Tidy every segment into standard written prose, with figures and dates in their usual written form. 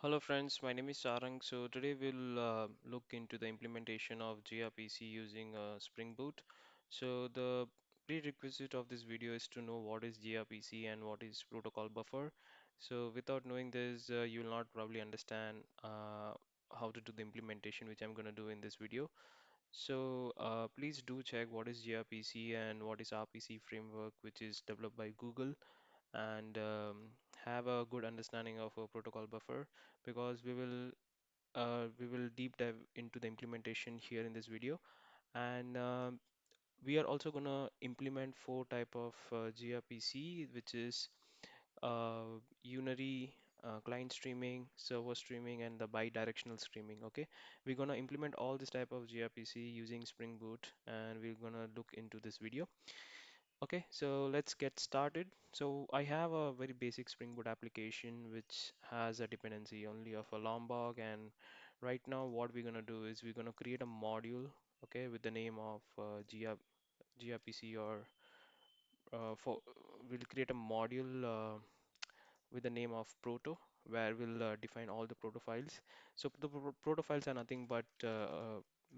Hello friends, my name is Sarang. So today we'll look into the implementation of gRPC using Spring Boot. So the prerequisite of this video is to know what is gRPC and what is protocol buffer. So without knowing this, you will not probably understand how to do the implementation, which I'm going to do in this video. So please do check what is gRPC and what is RPC framework, which is developed by Google, and have a good understanding of a protocol buffer because we will deep dive into the implementation here in this video. And we are also going to implement four type of gRPC, which is unary, client streaming, server streaming, and the bi-directional streaming. Okay, we're going to implement all this type of gRPC using Spring Boot, and we're going to look into this video. Okay, so let's get started. So I have a very basic Spring Boot application which has a dependency only of a Lombok, and right now what we're gonna do is we're gonna create a module, okay, with the name of gRPC, or for we'll create a module with the name of proto, where we'll define all the proto files. So the proto files are nothing but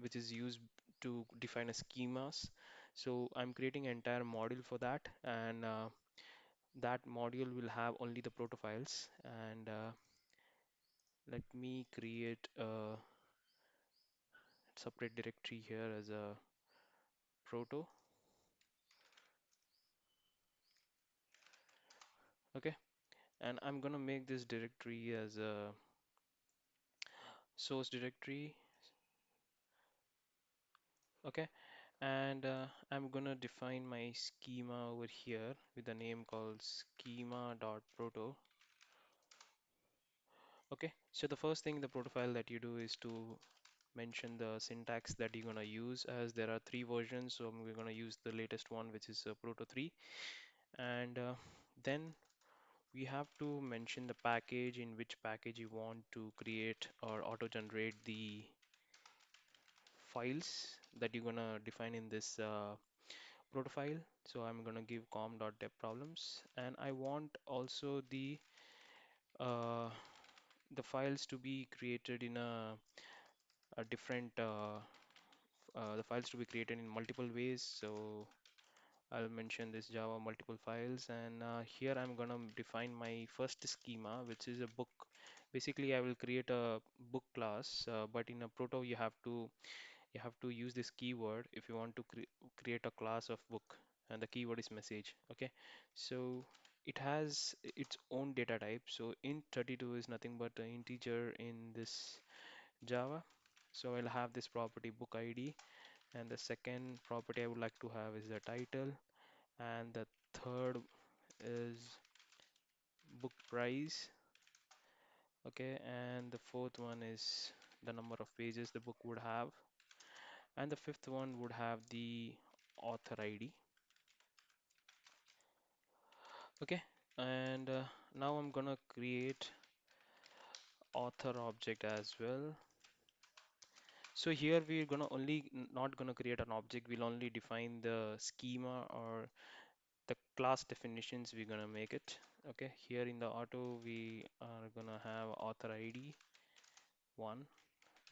which is used to define a schemas. So I'm creating an entire module for that, and that module will have only the proto files. And let me create a separate directory here as a proto. Okay, and I'm gonna make this directory as a source directory. Okay, and I'm gonna define my schema over here with a name called schema.proto. Okay, so the first thing, the proto file that you do is to mention the syntax that you're gonna use, as there are three versions. So we're gonna use the latest one, which is proto 3. And then we have to mention the package, in which package you want to create or auto generate the files that you're gonna define in this proto file. So I'm gonna give com.devproblems, and I want also uh, the files to be created in a different the files to be created in multiple ways. So I'll mention this Java multiple files, and here I'm gonna define my first schema, which is a book. Basically, I will create a book class, but in a proto you have to use this keyword if you want to create a class of book, and the keyword is message. Okay, so it has its own data type. So int32 is nothing but an integer in this Java. So I'll have this property book ID, and the second property I would like to have is the title, and the third is book price. Okay, and the fourth one is the number of pages the book would have, and the fifth one would have the author ID. Okay, and now I'm gonna create author object as well. So here we're gonna only not gonna create an object, we'll only define the schema or the class definitions. We're gonna make it. Okay, here in the auto we are gonna have author ID 1,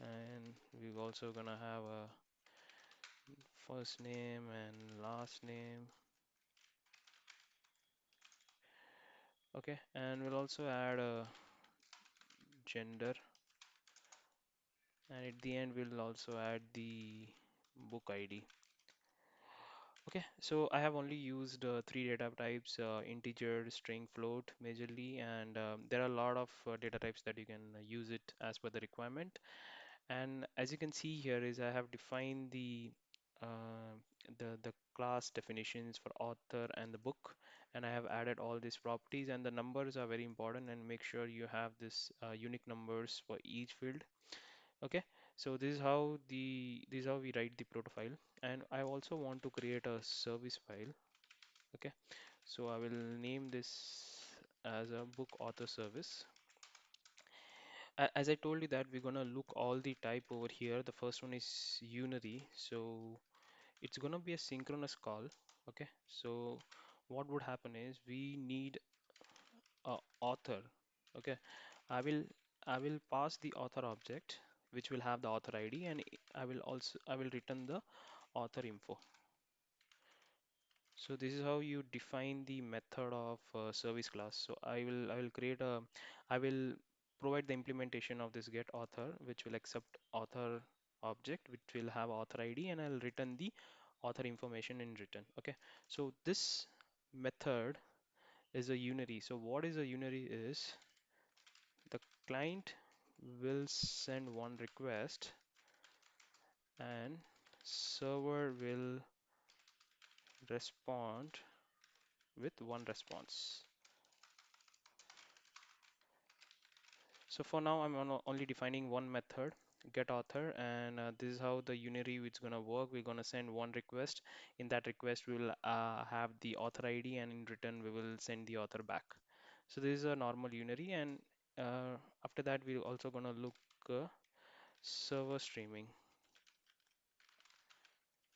and we're also gonna have a first name and last name. Okay, and we'll also add a gender, and at the end we'll also add the book ID. Okay, so I have only used three data types: integer, string, float majorly, and there are a lot of data types that you can use it as per the requirement. And as you can see here is I have defined uh, the class definitions for author and the book, and I have added all these properties, and the numbers are very important, and make sure you have this unique numbers for each field. Okay, so this is how we write the proto file, and I also want to create a service file. Okay, so I will name this as a book author service. As I told you that we're gonna look all the type over here. The first one is unary, so it's gonna be a synchronous call. Okay, so what would happen is we need a author. Okay, I will I will pass the author object, which will have the author ID, and I will return the author info. So this is how you define the method of service class. So I will provide the implementation of this get author, which will accept author object, which will have author ID, and I'll return the author information in return. Okay. So this method is a unary. So what is a unary is the client will send one request and server will respond with one response. So for now, only defining one method, get author, and this is how the unary is gonna work. We're gonna send one request. In that request, we will have the author ID, and in return, we will send the author back. So this is a normal unary, and after that, we're also gonna look server streaming.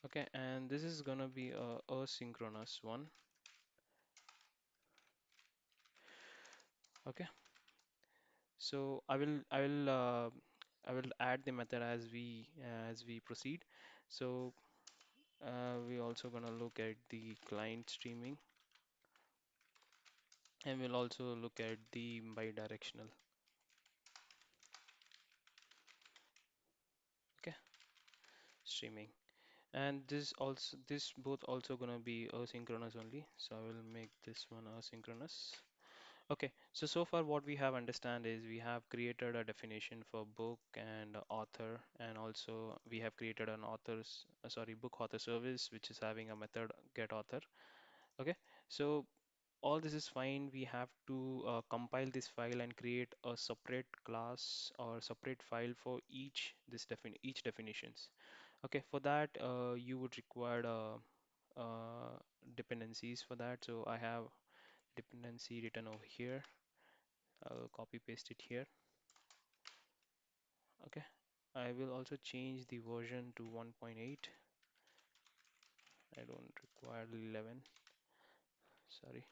Okay, and this is gonna be a asynchronous one. Okay, so I will add the method as we proceed. So we're also gonna look at the client streaming, and we'll also look at the bi-directional. Okay, streaming, and this both also gonna be asynchronous only. So I will make this one asynchronous. Okay, so far what we have understand is we have created a definition for book and author, and also we have created an book author service which is having a method get author. Okay, so all this is fine. We have to compile this file and create a separate class or separate file for each definitions. Okay, for that you would require dependencies for that. So I have dependency written over here. I'll copy paste it here. Okay, I will also change the version to 1.8. I don't require 11. Sorry.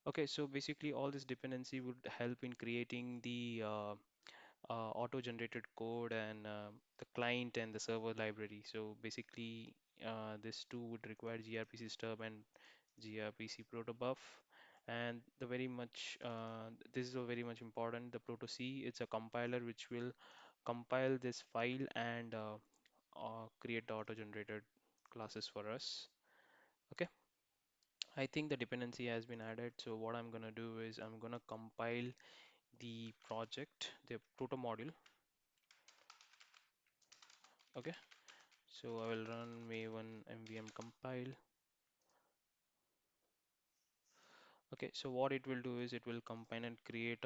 Okay, so basically all this dependency would help in creating the auto-generated code and the client and the server library. So basically, this two would require gRPC stub and gRPC protobuf. And this is a very much important. The proto-C, it's a compiler which will compile this file and create the auto-generated classes for us. Okay, I think the dependency has been added. So what I'm gonna do is I'm gonna compile the project, the proto module. Okay, so I will run maven mvm compile. Okay, so what it will do is it will combine and create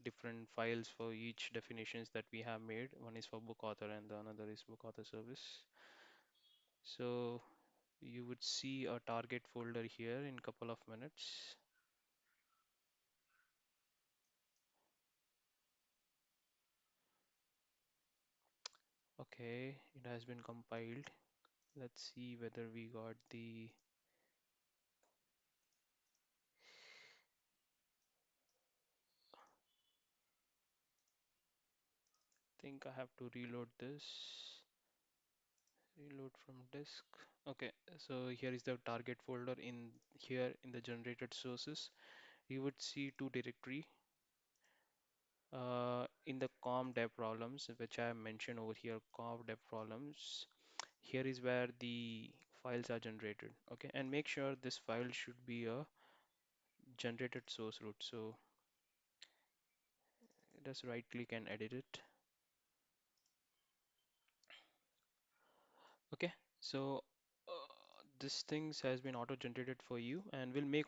different files for each definitions that we have made. One is for book author and the another is book author service. So you would see a target folder here in couple of minutes. Okay, it has been compiled. Let's see whether we got the think I have to reload this. Reload from disk. Okay, so here is the target folder. In here in the generated sources, you would see two directory. In the com dev problems, which I have mentioned over here, com dev problems. Here is where the files are generated. Okay, and make sure this file should be a generated source root. So just right click and edit it. Okay, so this things has been auto generated for you, and we'll make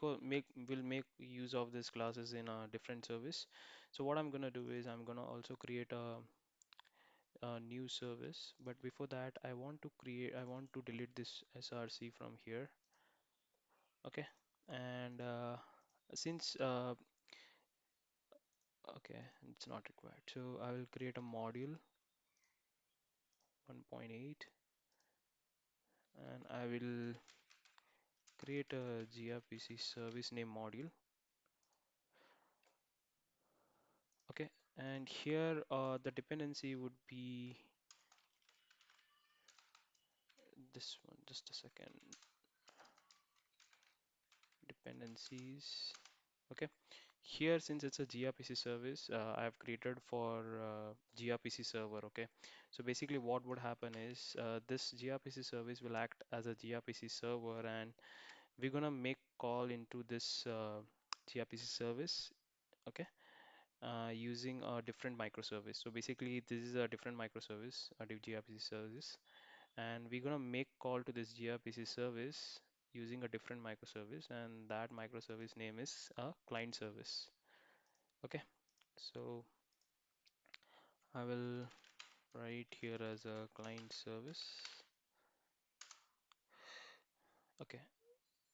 use of these classes in a different service. So what I'm gonna do is I'm gonna also create a new service, but before that I want to delete this src from here. Okay, and since okay, it's not required, so I will create a module 1.8, and I will create a gRPC service name module. And here the dependency would be this one. Just a second. Dependencies. Okay. Here, since it's a gRPC service, I have created for gRPC server. Okay. So basically, what would happen is this gRPC service will act as a gRPC server, and we're gonna make call into this gRPC service. Okay. Using a different microservice. So basically, this is a different microservice, a gRPC service, and we're gonna make call to this gRPC service using a different microservice, and that microservice name is a client service. Okay, so I will write here as a client service. Okay,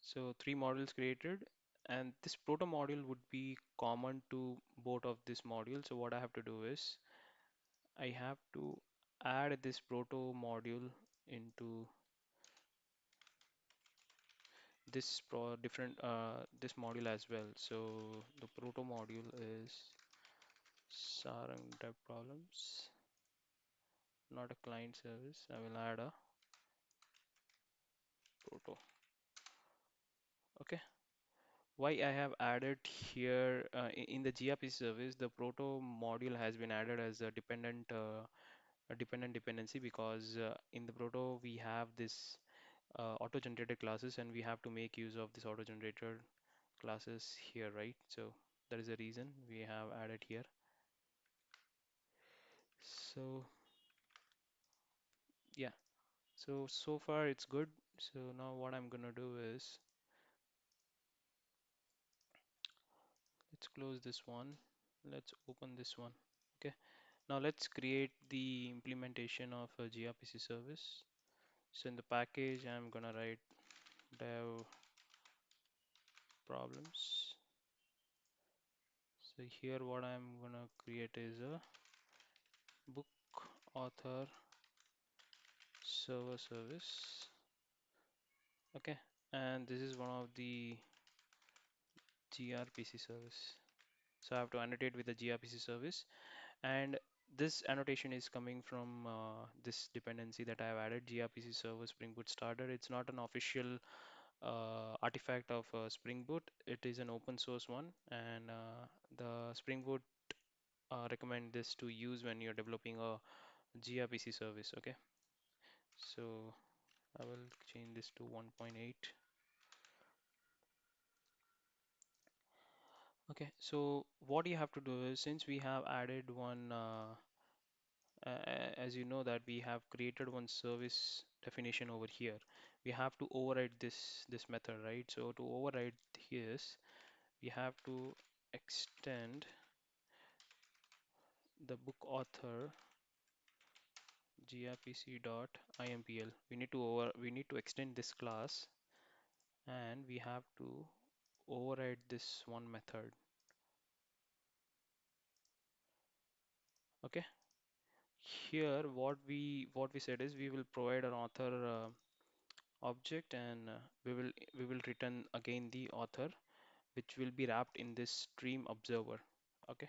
so three models created, and this proto module would be common to both of this module. So what I have to do is I have to add this proto module into this different this module as well. So the proto module is sarangdevproblems, not a client service. I will add a proto. Okay. Why I have added here in the gRPC service, the proto module has been added as a dependent dependency because in the proto we have this auto-generated classes and we have to make use of this auto-generated classes here, right? So that is the reason we have added here. So yeah, so far it's good. So now what I'm gonna do is let's close this one. Let's open this one. Okay. Now let's create the implementation of a gRPC service. So in the package, I'm gonna write dev problems. So here what I'm gonna create is a book author server service. Okay. And this is one of the gRPC service. So I have to annotate with the gRPC service. And this annotation is coming from this dependency that I have added, gRPC server Spring Boot starter. It's not an official artifact of Spring Boot. It is an open source one, and the Spring Boot recommend this to use when you're developing a gRPC service. Okay, so I will change this to 1.8. Okay, so what you have to do is since we have added one as you know that we have created one service definition over here, we have to override this method, right? So to override this, we have to extend the book author grpc.impl. We need to extend this class, and we have to override this one method. Okay, here what we said is we will provide an author object, and we will return again the author, which will be wrapped in this stream observer. Okay,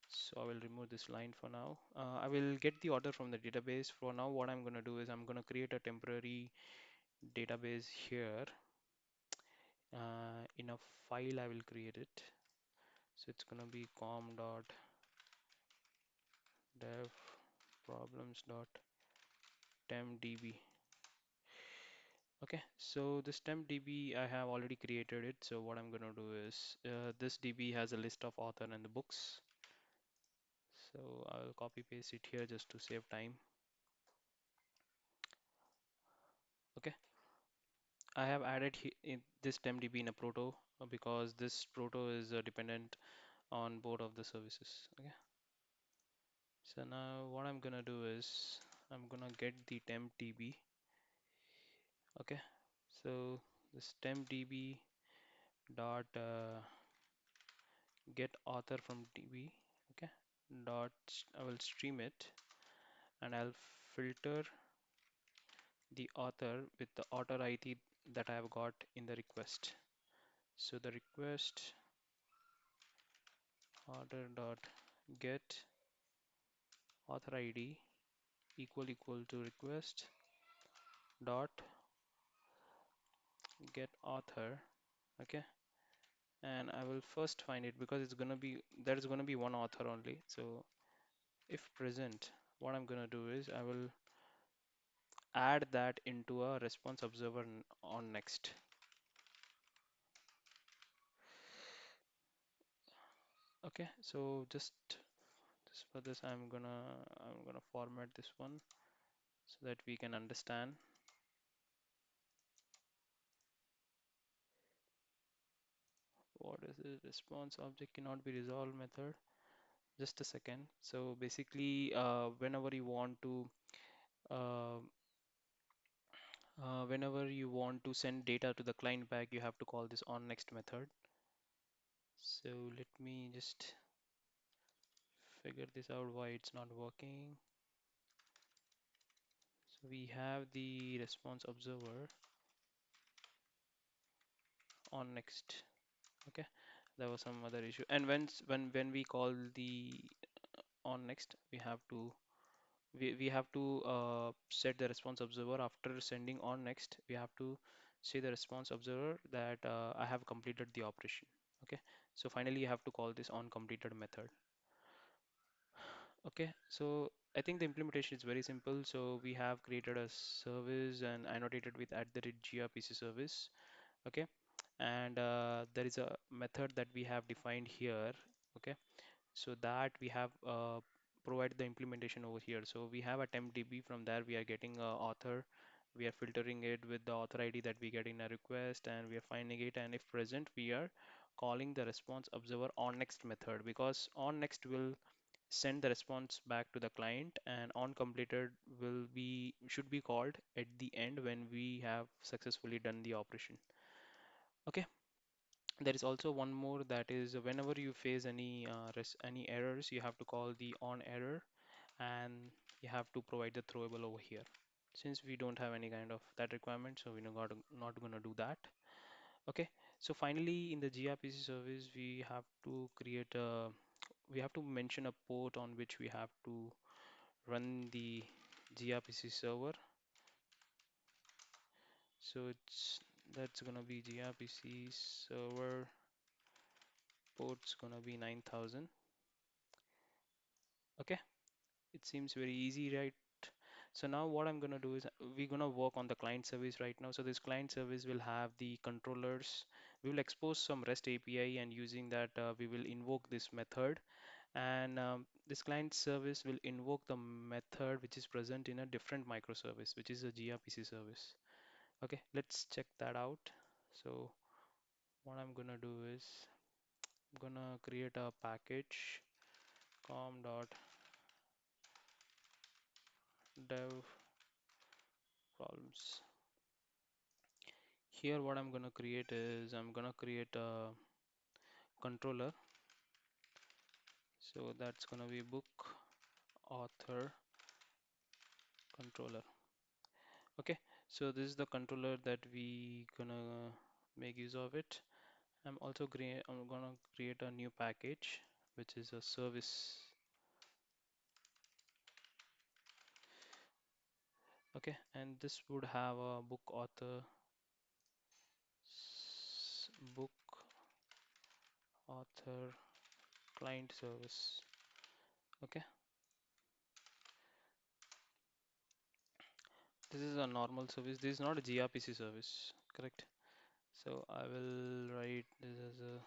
so I will remove this line for now. I will get the author from the database. For now, what I'm going to do is I'm going to create a temporary database here. In a file I will create it, so it's going to be com.devproblems.tempdb. Okay, so this tempdb I have already created it. So what I'm going to do is this db has a list of author and the books, so I'll copy paste it here just to save time. Okay, I have added in this tempdb in a proto because this proto is dependent on both of the services. Okay, so now what I'm gonna do is I'm gonna get the tempdb. Okay, so this tempdb dot get author from db. Okay, I will stream it, and I'll filter the author with the author id that I have got in the request. So the request author dot get author ID equal to request dot get author. Okay, and I will first find it because it's gonna be there is gonna be one author only. So if present, what I'm gonna do is I will add that into a response observer on next. Okay, so just for this I'm gonna format this one so that we can understand. What is the response object cannot be resolved method? Just a second. So basically, uh, whenever you want to send data to the client back, you have to call this on next method. So let me just figure this out why it's not working. So we have the response observer on next. Okay, there was some other issue. And when we call the on next, we have to set the response observer after sending on next. We have to say the response observer that I have completed the operation. Okay, so finally you have to call this on completed method. Okay, so I think the implementation is very simple. So we have created a service and annotated with @gRPC service. Okay, and there is a method that we have defined here. Okay, so that we have provided the implementation over here. So we have a temp DB. From there we are getting a author. We are filtering it with the author ID that we get in a request, and we are finding it. And if present, we are calling the response observer on next method, because on next will send the response back to the client, and on completed will be should be called at the end when we have successfully done the operation. Okay, there is also one more, that is whenever you face any errors, you have to call the onError, and you have to provide the throwable over here. Since we don't have any kind of that requirement, so we're not gonna do that. Okay, so finally in the gRPC service, we have to mention a port on which we have to run the gRPC server. So that's gonna be gRPC server, port's gonna be 9000. Okay, it seems very easy, right? So now what I'm gonna do is we're gonna work on the client service right now. So this client service will have the controllers. We will expose some REST API, and using that we will invoke this method, and this client service will invoke the method which is present in a different microservice, which is a gRPC service. Okay, let's check that out. So what I'm gonna do is I'm gonna create a package com.dev problems. Here what I'm gonna create is I'm gonna create a controller. So that's gonna be book author controller. Okay, so this is the controller that we gonna make use of it. I'm gonna create a new package which is a service. Okay, and this would have a book author client service. Okay, this is a normal service. This is not a gRPC service, correct? So I will write this as a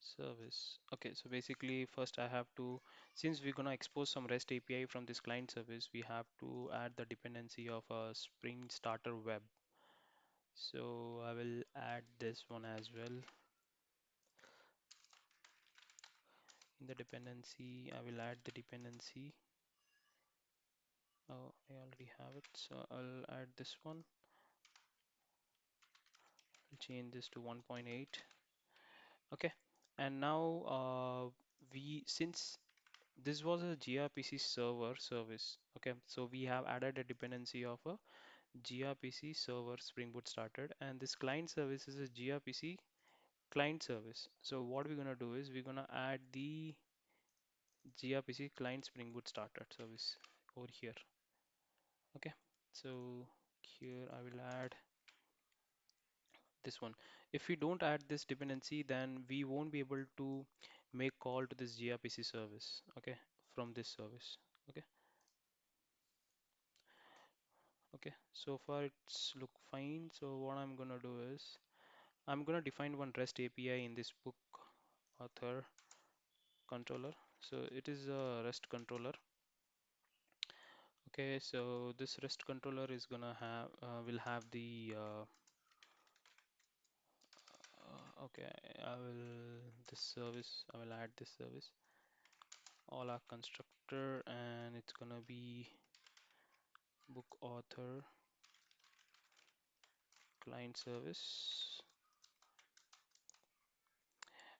service. Okay, so basically first I have to, since we're gonna expose some REST API from this client service, we have to add the dependency of a Spring Starter web. So I will add this one as well. In the dependency, I will add the dependency. Oh, I already have it. So I'll add this one. I'll change this to 1.8. Okay. And now since this was a gRPC server service. Okay. So we have added a dependency of a gRPC server Spring Boot started, and this client service is a gRPC client service. So what we're gonna do is we're gonna add the gRPC client Spring Boot started service over here. Okay, so here I will add this one. If we don't add this dependency, then we won't be able to make call to this gRPC service, okay, from this service. Okay, okay. So far it's look fine. So what I'm gonna do is I'm gonna define one REST API in this book author controller. So it is a REST controller. Okay, so this REST controller is gonna have will have the okay, I will this service I will add this service all our constructor, and it's gonna be book author client service,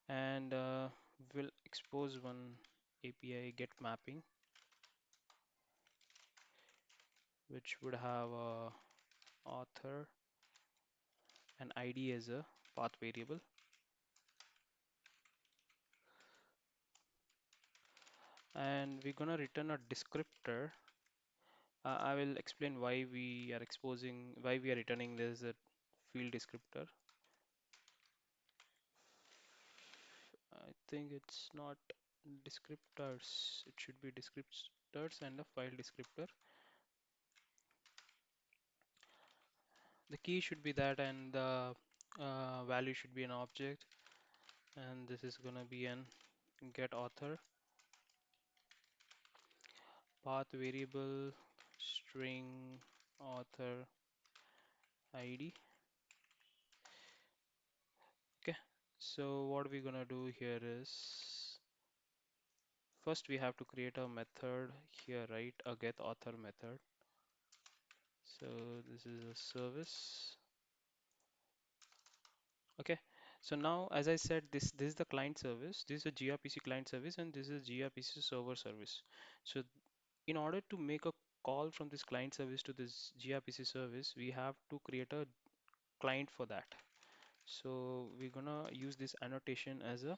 and we'll expose one API get mapping, which would have a author and ID as a path variable, and we're gonna return a descriptor. I will explain why we are returning this field descriptor. I think it's not descriptors. It should be descriptors and a file descriptor. The key should be that, and the value should be an object, and this is gonna be an get author path variable string author ID. Okay, so what we're gonna do here is first we have to create a method here, right? A get author method. So this is a service. Okay, so now as I said, this is the client service, this is a gRPC client service, and this is gRPC server service. So in order to make a call from this client service to this gRPC service, we have to create a client for that. So we're gonna use this annotation as a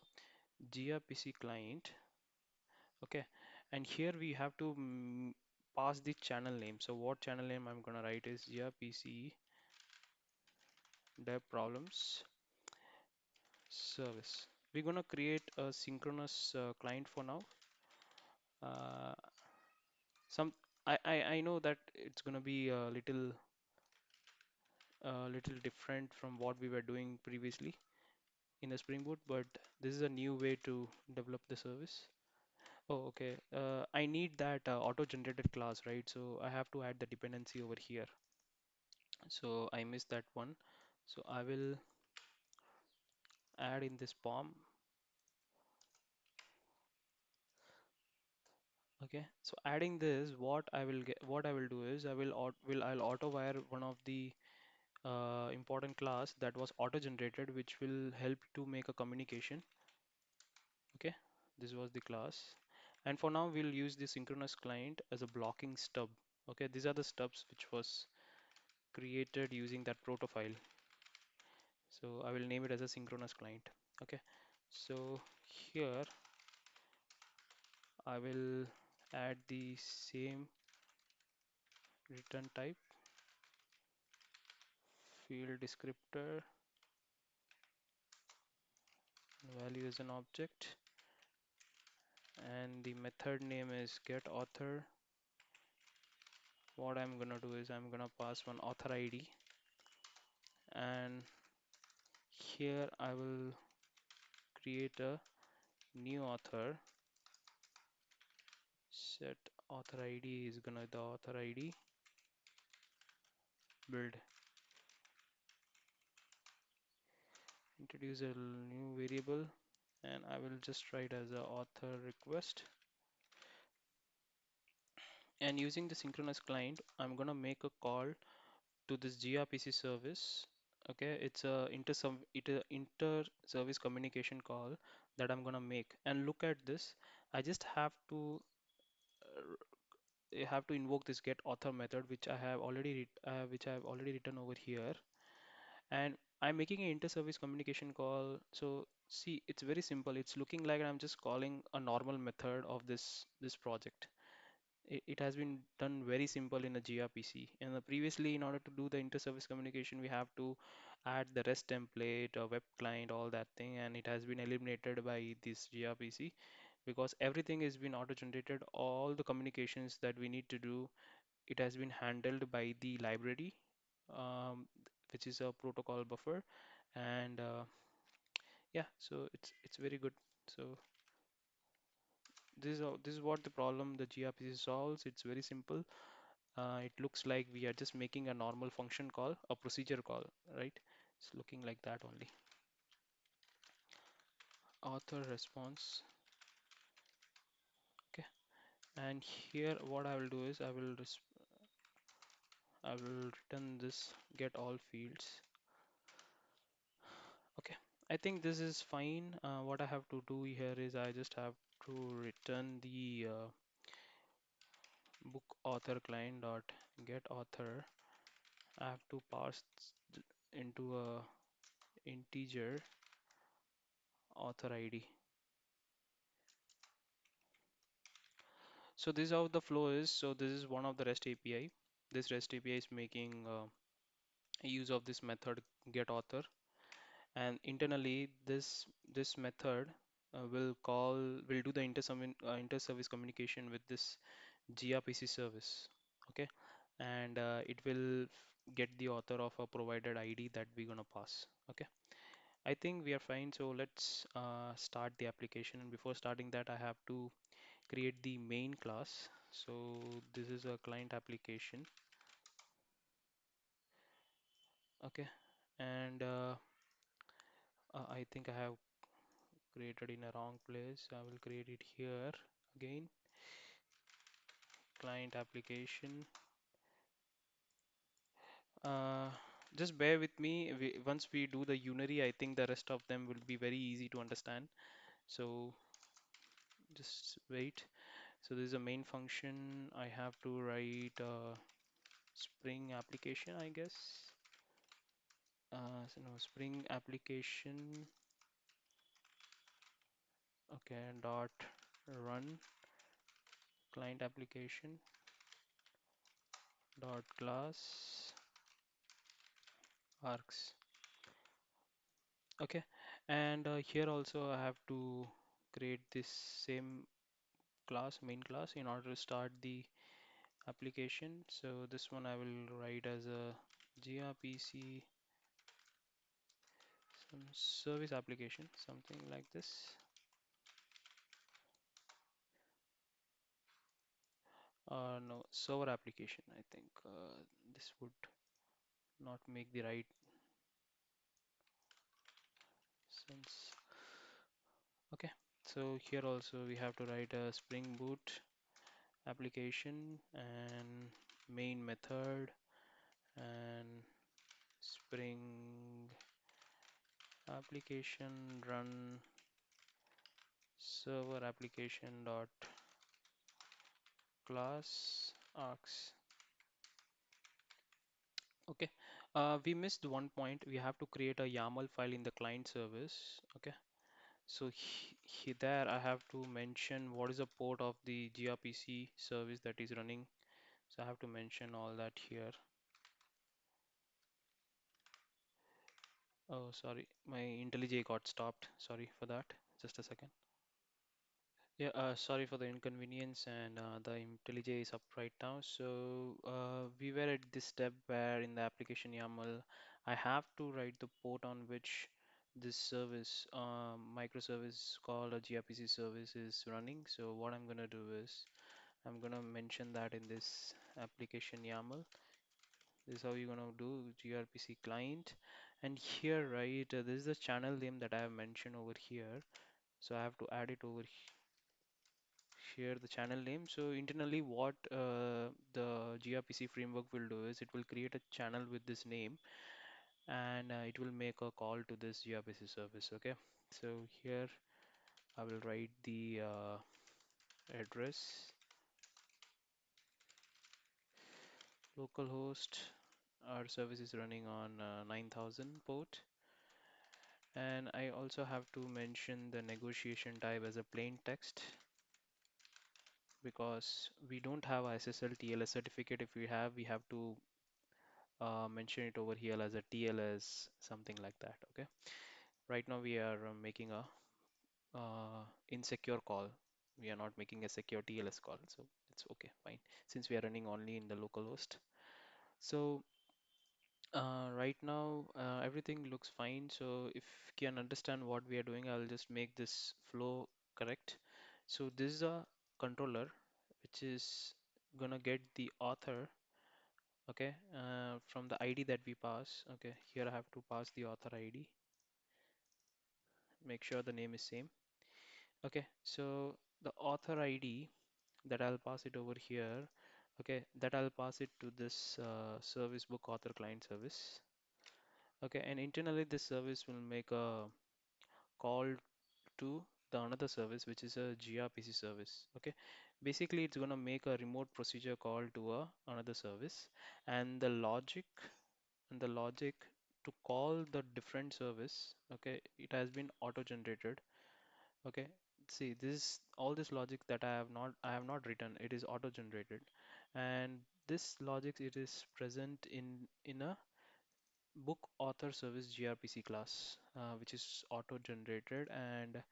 gRPC client. Okay, and here we have to pass the channel name. So what channel name I'm gonna write is gRPC dev problems service. We're gonna create a synchronous client for now. Uh, some I know that it's gonna be a little different from what we were doing previously in the Spring Boot, but this is a new way to develop the service. Oh, okay. I need that auto-generated class, right? So I have to add the dependency over here. So I missed that one. So I will add in this POM. Okay. So adding this, what I will do is I'll auto wire one of the important class that was auto generated, which will help to make a communication. Okay, this was the class, and for now we'll use the synchronous client as a blocking stub. Okay, these are the stubs which was created using that proto file, so I will name it as a synchronous client. Okay, so here I will add the same return type, field descriptor, value is an object, and the method name is get author. What I'm gonna do is I'm gonna pass one author ID, and here I will create a new author. Set author ID is gonna the author ID build. Introduce a new variable, and I will just write as a author request. And using the synchronous client, I'm gonna make a call to this gRPC service. Okay, it's a inter service communication call that I'm gonna make. And look at this. I just have to invoke this get author method, which I have already written over here, and I'm making an inter-service communication call. So See, it's very simple. It's looking like I'm just calling a normal method of this project. It has been done very simple in a gRPC. And previously, in order to do the inter-service communication, we have to add the REST template, a web client, all that thing, and it has been eliminated by this gRPC because everything has been auto-generated. All the communications that we need to do, it has been handled by the library, which is a protocol buffer, and yeah, so it's very good. So this is what the problem the gRPC solves. It's very simple. It looks like we are just making a normal function call, a procedure call, right? It's looking like that only. Author response. Okay. And here what I will do is I will return this get all fields. Okay. I think this is fine. What I have to do here is I just have to return the book author client dot get author. I have to pass into a integer author ID. So this is how the flow is. So this is one of the REST API. This REST API is making use of this method get author, and internally this method will do the inter-service communication with this gRPC service. Okay, and it will get the author of a provided ID that we're gonna pass. Okay, I think we are fine. So let's start the application. And before starting that, I have to create the main class. So this is a client application. Okay, and I think I have created in a wrong place. I will create it here again. Client application. Uh, just bear with me. Once we do the unary, I think the rest of them will be very easy to understand. So just wait. So this is a main function. I have to write a Spring application, I guess. So no, Spring application. Okay, dot run client application dot class args. Okay, and here also I have to create this same class, main class, in order to start the application. So this one I will write as a gRPC some service application, something like this. No, server application. I think this would not make the right sense. Okay, so here also we have to write a Spring Boot application and main method and Spring application run server application dot class args. Okay, we missed one point. We have to create a YAML file in the client service. Okay, so there I have to mention what is the port of the gRPC service that is running. So I have to mention all that here. Oh, sorry, my IntelliJ got stopped. Sorry for that. Just a second. Yeah, sorry for the inconvenience, and the IntelliJ is up right now. So we were at this step where in the application YAML, I have to write the port on which this service, microservice called a gRPC service is running. So what I'm gonna do is I'm gonna mention that in this application YAML. This is how you're gonna do gRPC client. And here, right, this is the channel name that I have mentioned over here. So I have to add it over here, the channel name. So internally, what the gRPC framework will do is it will create a channel with this name, and it will make a call to this gRPC service. Okay. So here I will write the address, localhost. Our service is running on 9000 port, And I also have to mention the negotiation type as a plain text because we don't have SSL TLS certificate. If we have to mention it over here as a TLS, something like that. Okay. Right now we are making a insecure call. We are not making a secure TLS call, so it's okay, fine, since we are running only in the local host. So right now everything looks fine. So if you can understand what we are doing, I'll just make this flow correct. So this is a controller which is gonna get the author, okay, from the ID that we pass. Okay, here I have to pass the author ID. Make sure the name is same. Okay, so the author ID that I'll pass it over here. Okay, that I'll pass it to this service book author client service. Okay, and internally this service will make a call to the another service which is a gRPC service. Okay, basically it's gonna make a remote procedure call to another service, and the logic to call the different service. Okay, it has been auto generated. Okay, see this all this logic that I have not written, it is auto generated, and this logic it is present in a book author service gRPC class, which is auto generated. And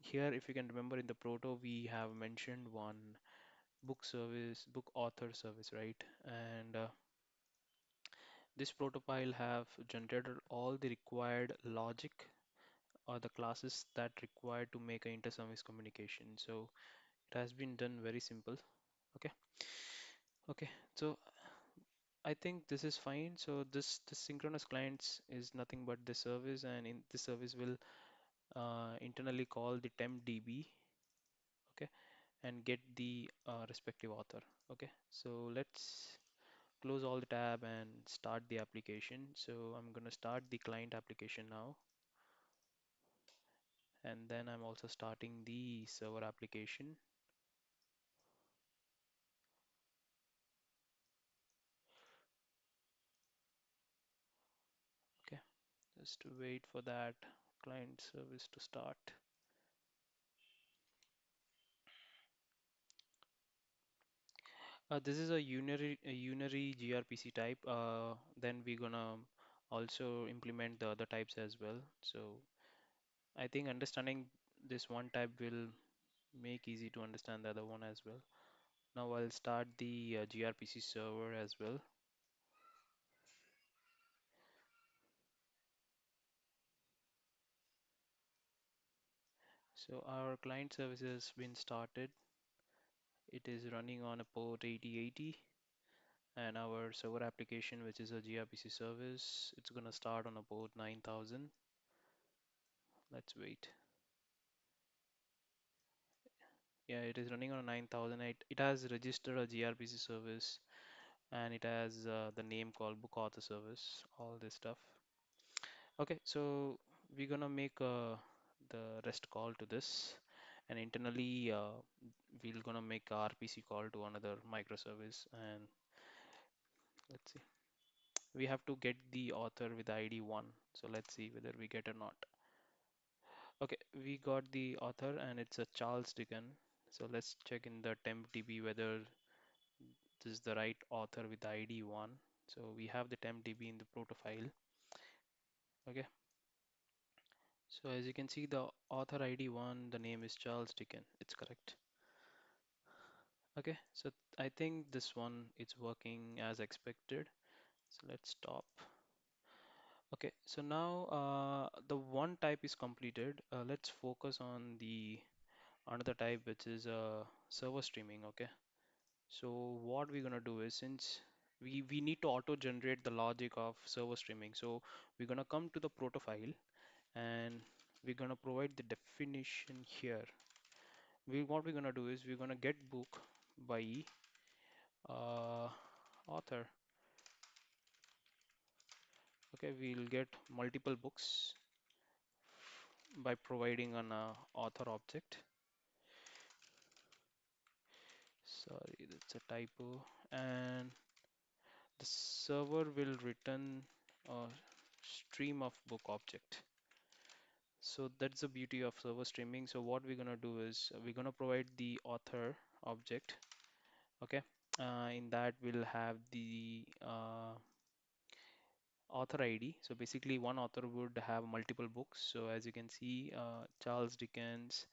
here, if you can remember, in the proto we have mentioned one book service, book author service, right? And this protofile have generated all the required logic or the classes that required to make an inter-service communication. So it has been done very simple. Okay. Okay. So I think this is fine. So this synchronous clients is nothing but the service, and in this service will internally call the temp DB. Okay, and get the respective author. Okay, so let's close all the tab and start the application. So I'm gonna start the client application now, and then I'm also starting the server application. Okay, just to wait for that client service to start. This is a unary gRPC type. Then we're gonna also implement the other types as well. So I think understanding this one type will make easy to understand the other one as well. Now I'll start the gRPC server as well. So our client service has been started. It is running on a port 8080, and our server application, which is a gRPC service, it's gonna start on a port 9000. Let's wait. Yeah, it is running on 9000. It has registered a gRPC service, and it has the name called book author service, all this stuff. Okay, so we're gonna make the REST call to this, and internally we're gonna make a RPC call to another microservice. And let's see, we have to get the author with ID 1. So let's see whether we get or not. Okay, we got the author, and it's a Charles Dickens. So let's check in the temp DB whether this is the right author with ID 1. So we have the temp DB in the proto file. Okay, so as you can see, the author ID 1, the name is Charles Dickens. It's correct. Okay, so I think this one is working as expected. So let's stop. Okay, so now the one type is completed. Let's focus on the another type, which is server streaming. Okay, so what we're gonna do is, since we need to auto generate the logic of server streaming, so we're gonna come to the proto file, and we're gonna provide the definition here. What we're gonna do is we're gonna get book by author. Okay, we'll get multiple books by providing an author object. Sorry, that's a typo. And the server will return, uh, stream of book object. So that's the beauty of server streaming. So what we're gonna do is we're gonna provide the author object. Okay, in that we'll have the author ID. So basically, one author would have multiple books. So as you can see, Charles Dickens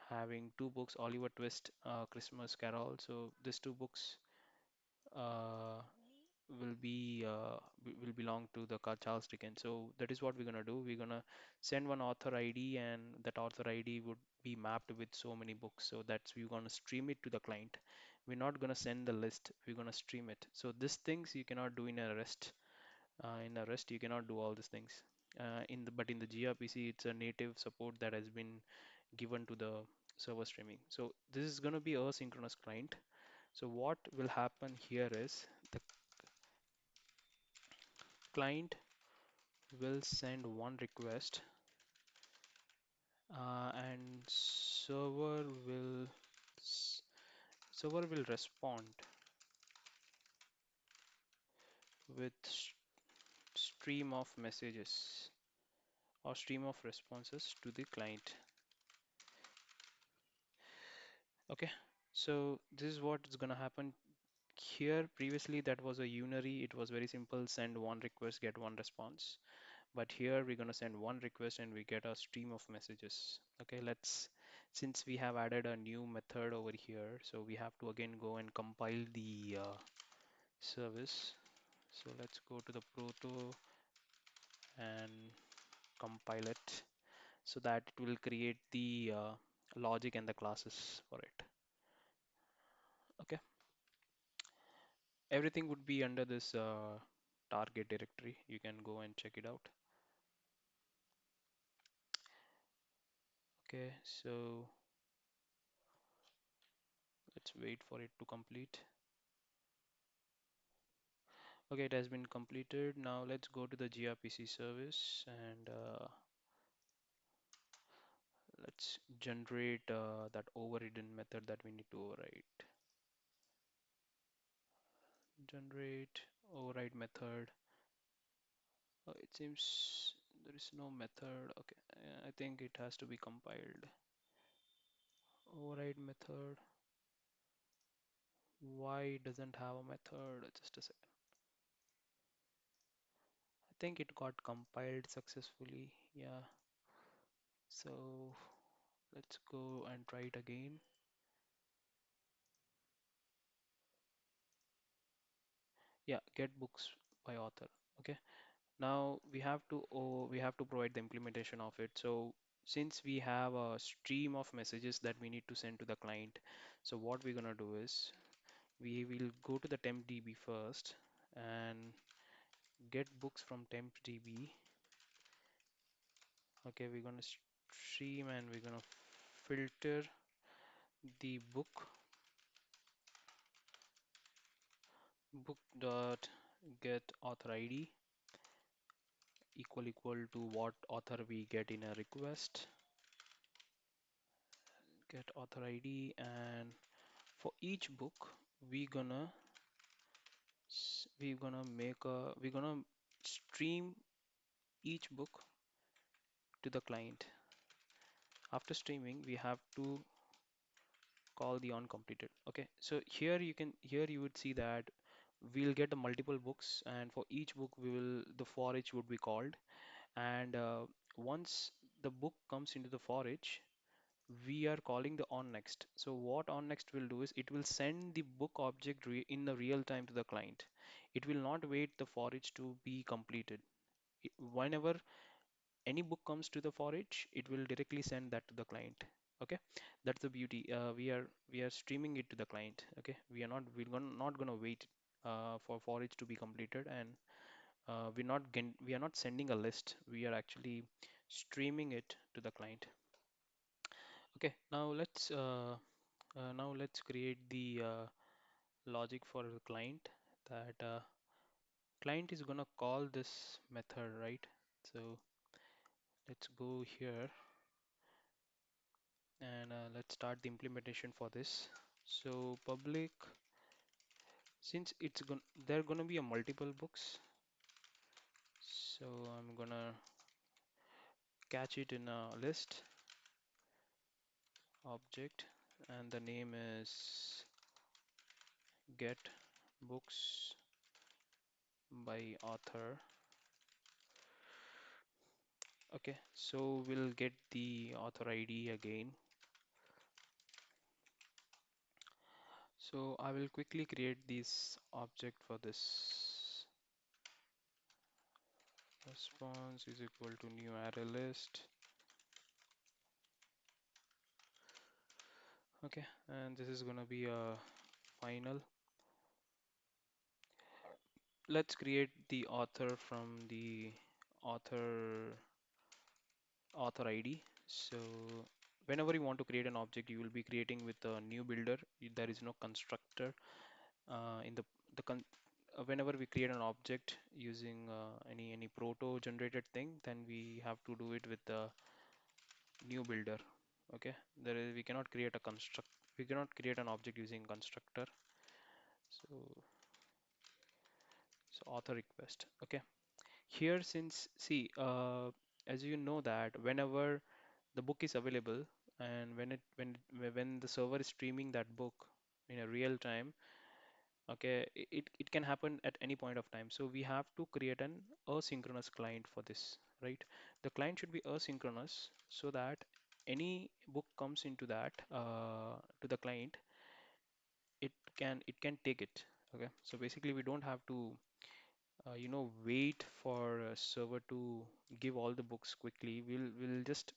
having two books, Oliver Twist, Christmas Carol. So these two books uh, will belong to the Charles Dickens. So that is what we're gonna do. We're gonna send one author ID, and that author ID would be mapped with so many books. So that's we're gonna stream it to the client. We're not gonna send the list. We're gonna stream it. So these things you cannot do in a REST. In a REST, you cannot do all these things. But in the gRPC, it's a native support that has been given to the server streaming. So this is gonna be a synchronous client. So what will happen here is the client will send one request and s- server will respond with stream of messages or stream of responses to the client. Okay, so this is what is gonna happen here. Previously that was a unary. It was very simple, send one request, get one response. But here we're going to send one request and we get a stream of messages. Okay, since we have added a new method over here, so we have to again go and compile the service. So let's go to the proto and compile it so that it will create the logic and the classes for it. Okay, everything would be under this target directory. You can go and check it out. Okay, so let's wait for it to complete. Okay, it has been completed. Now let's go to the gRPC service and let's generate that overridden method that we need to override. Generate override method. It seems there is no method. Okay, I think it has to be compiled. Override method. Why doesn't have a method? Just a second. I think it got compiled successfully. Yeah. So let's go and try it again. Yeah, get books by author. Okay. Now we have to provide the implementation of it. So since we have a stream of messages that we need to send to the client, so what we're gonna do is we will go to the tempdb first and get books from tempdb. Okay, we're gonna stream and we're gonna filter the book dot get author ID equal to what author we get in a request. Get author ID, and for each book we're gonna stream each book to the client. After streaming we have to call the onCompleted. Okay, so here you would see that we'll get the multiple books, and for each book we will the for each would be called, and once the book comes into the for each, we are calling the onNext. So what onNext will do is it will send the book object in the real time to the client. It will not wait the for each to be completed. Whenever any book comes to the for each, it will directly send that to the client. Okay, that's the beauty. We are streaming it to the client. Okay, not gonna wait for each to be completed, and we are not sending a list. We are actually streaming it to the client. Okay, now let's create the logic for the client. That client is gonna call this method, right? So let's go here and let's start the implementation for this. So public, since there are gonna be a multiple books, So I'm gonna catch it in a list object, and the name is get books by author. Okay, so we'll get the author ID again. So I will quickly create this object for this. Response is equal to new array list. Okay, and this is gonna be a final. Let's create the author from the author author ID. So whenever you want to create an object, you will be creating with a new builder. There is no constructor in the con whenever we create an object using any proto generated thing, then we have to do it with the new builder. Okay, we cannot create a construct. We cannot create an object using constructor. So author request. Okay, here since see as you know that whenever the book is available and when the server is streaming that book in a real time, okay, it can happen at any point of time. So we have to create an asynchronous client for this, right? The client should be asynchronous so that any book comes into that to the client, it can take it. Okay, so basically we don't have to wait for a server to give all the books quickly. We'll just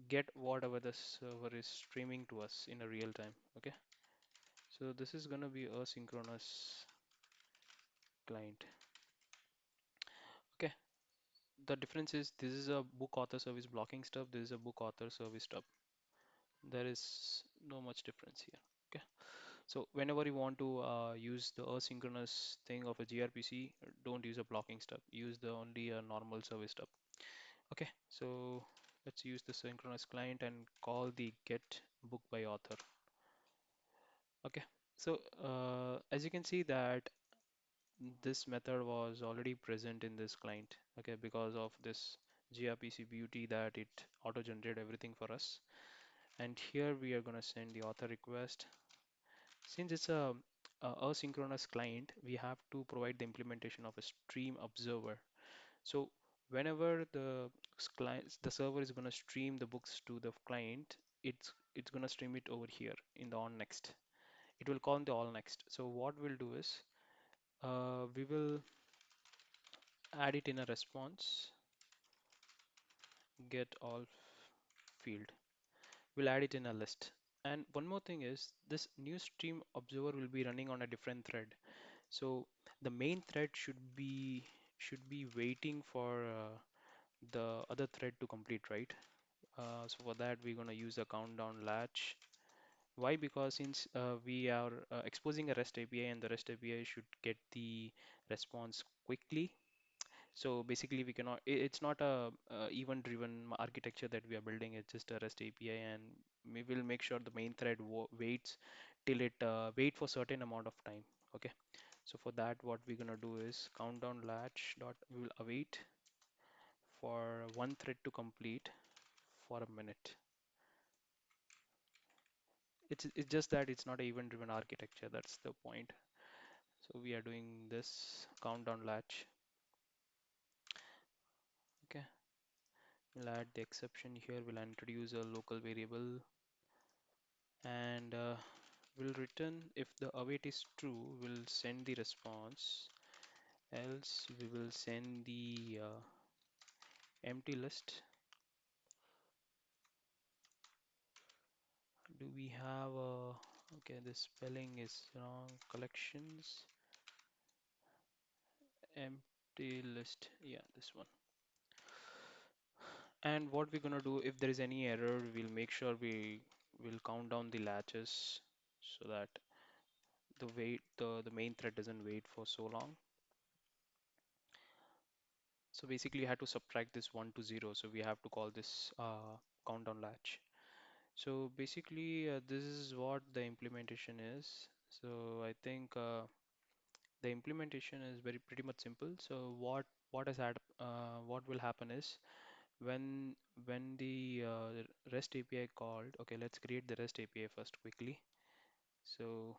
get whatever the server is streaming to us in a real time. Okay, so this is gonna be asynchronous client. Okay, the difference is this is a book author service blocking stub, this is a book author service stub. There is no much difference here. Okay, so whenever you want to use the asynchronous thing of a gRPC, don't use a blocking stub, use the only a normal service stub. Okay, so let's use the synchronous client and call the get book by author. Okay, so as you can see that this method was already present in this client, okay, because of this gRPC beauty that it auto-generate everything for us. And here we are going to send the author request. Since it's a asynchronous client, we have to provide the implementation of a stream observer. So whenever the server is going to stream the books to the client, it's going to stream it over here in the on next. It will call the all next. So what we'll do is we will add it in a response get all field. We'll add it in a list. And one more thing is this new stream observer will be running on a different thread. So the main thread should be waiting for the other thread to complete, right? So for that we're gonna use a countdown latch. Why? Because since we are exposing a REST API and the REST API should get the response quickly. So basically, we cannot. It's not a event-driven architecture that we are building. It's just a REST API, and we will make sure the main thread waits till it wait for certain amount of time. Okay. So for that, what we're gonna do is countdown latch dot. We will await for one thread to complete for a minute. It's just that it's not a event-driven architecture. That's the point. So we are doing this countdown latch. Okay. We'll add the exception here. We'll introduce a local variable and we'll return if the await is true, we'll send the response, else we will send the empty list. Do we have a, okay, the spelling is wrong, collections, empty list, yeah, this one. And what we're gonna do if there is any error, we'll make sure we will count down the latches so that the main thread doesn't wait for so long. So basically, you have to subtract this 1 to 0. So we have to call this countdown latch. So basically, this is what the implementation is. So I think The implementation is very pretty much simple. So what will happen is when the REST API called, okay, let's create the REST API first quickly. So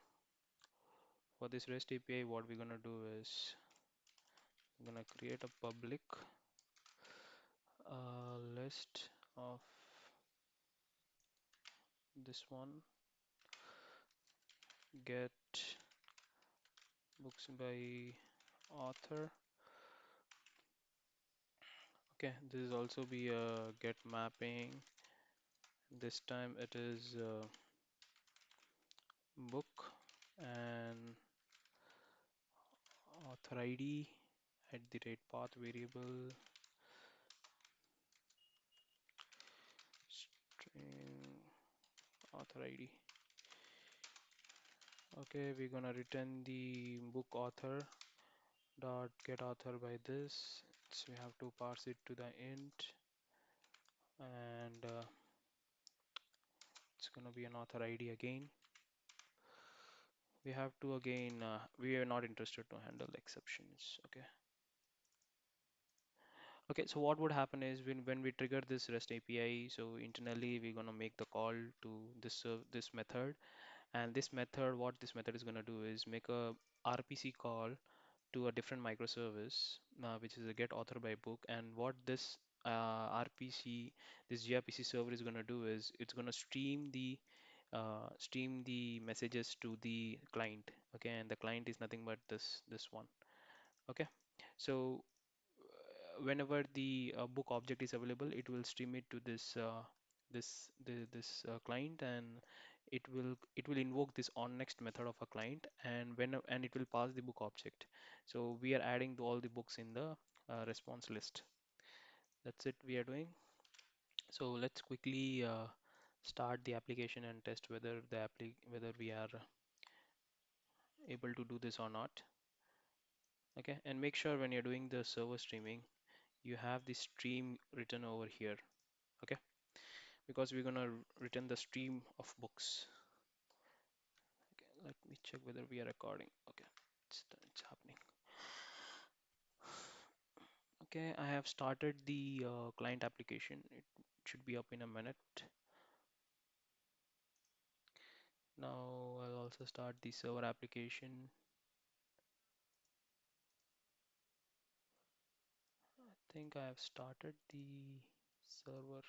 for this REST API, what we're gonna do is I'm gonna create a public list of this one, get books by author. Okay, this is also be a get mapping. This time it is book and author ID at the rate path variable string author ID. Okay, we're gonna return the book author dot get author by this. So we have to parse it to the int, and it's gonna be an author ID again. We have to again, we are not interested to handle exceptions. Okay. Okay, so what would happen is when we trigger this REST API, so internally we're gonna make the call to this method, and this method, what this method is gonna do is make a RPC call to a different microservice, which is a get author by book. And what this RPC, this gRPC server is gonna do is it's gonna stream the messages to the client. Okay, and the client is nothing but this one. Okay, so whenever the book object is available, it will stream it to this client, and it will invoke this on next method of a client, and and it will pass the book object. So we are adding all the books in the response list. That's it we are doing. So let's quickly start the application and test whether we are able to do this or not. Okay, and make sure when you're doing the server streaming, you have the stream written over here. Okay, because we're gonna return the stream of books. Okay, let me check whether we are recording. Okay, it's happening. Okay, I have started the client application. It should be up in a minute. Now I'll also start the server application. I think I have started the server.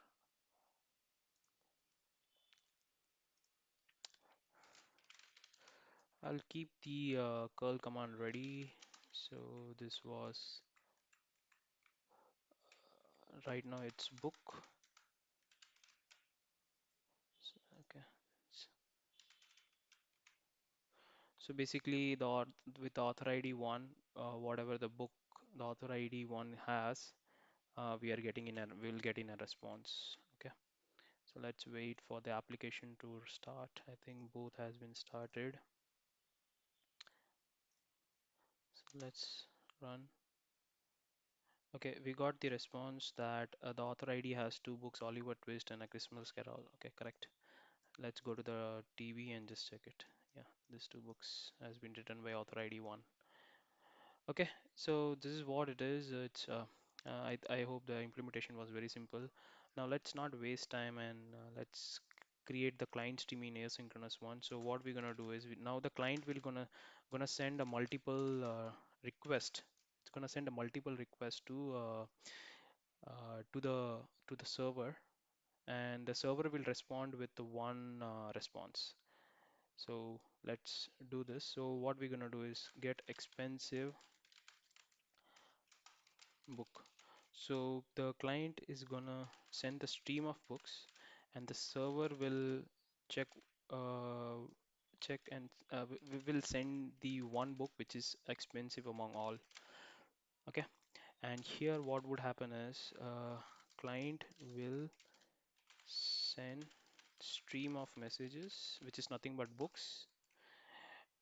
I'll keep the curl command ready. So this was right now it's book. Okay. So basically, with the author ID one, whatever the book the author ID one has, we'll get in a response. Okay. So let's wait for the application to start. I think both has been started. So let's run. Okay, we got the response that the author ID has two books, Oliver Twist and A Christmas Carol. Okay, correct. Let's go to the TV and just check it. Yeah, these two books has been written by author ID one. Okay, so this is what it is. I hope the implementation was very simple. Now let's not waste time, and let's create the client stream in asynchronous one. So what we're gonna do is now the client will gonna send a multiple request. It's gonna send a multiple request to the server, and the server will respond with the one response. So let's do this. So what we're gonna do is get expensive book. So the client is gonna send the stream of books, and the server will check uh, check and we will send the one book which is expensive among all. Okay, and here what would happen is client will send stream of messages which is nothing but books,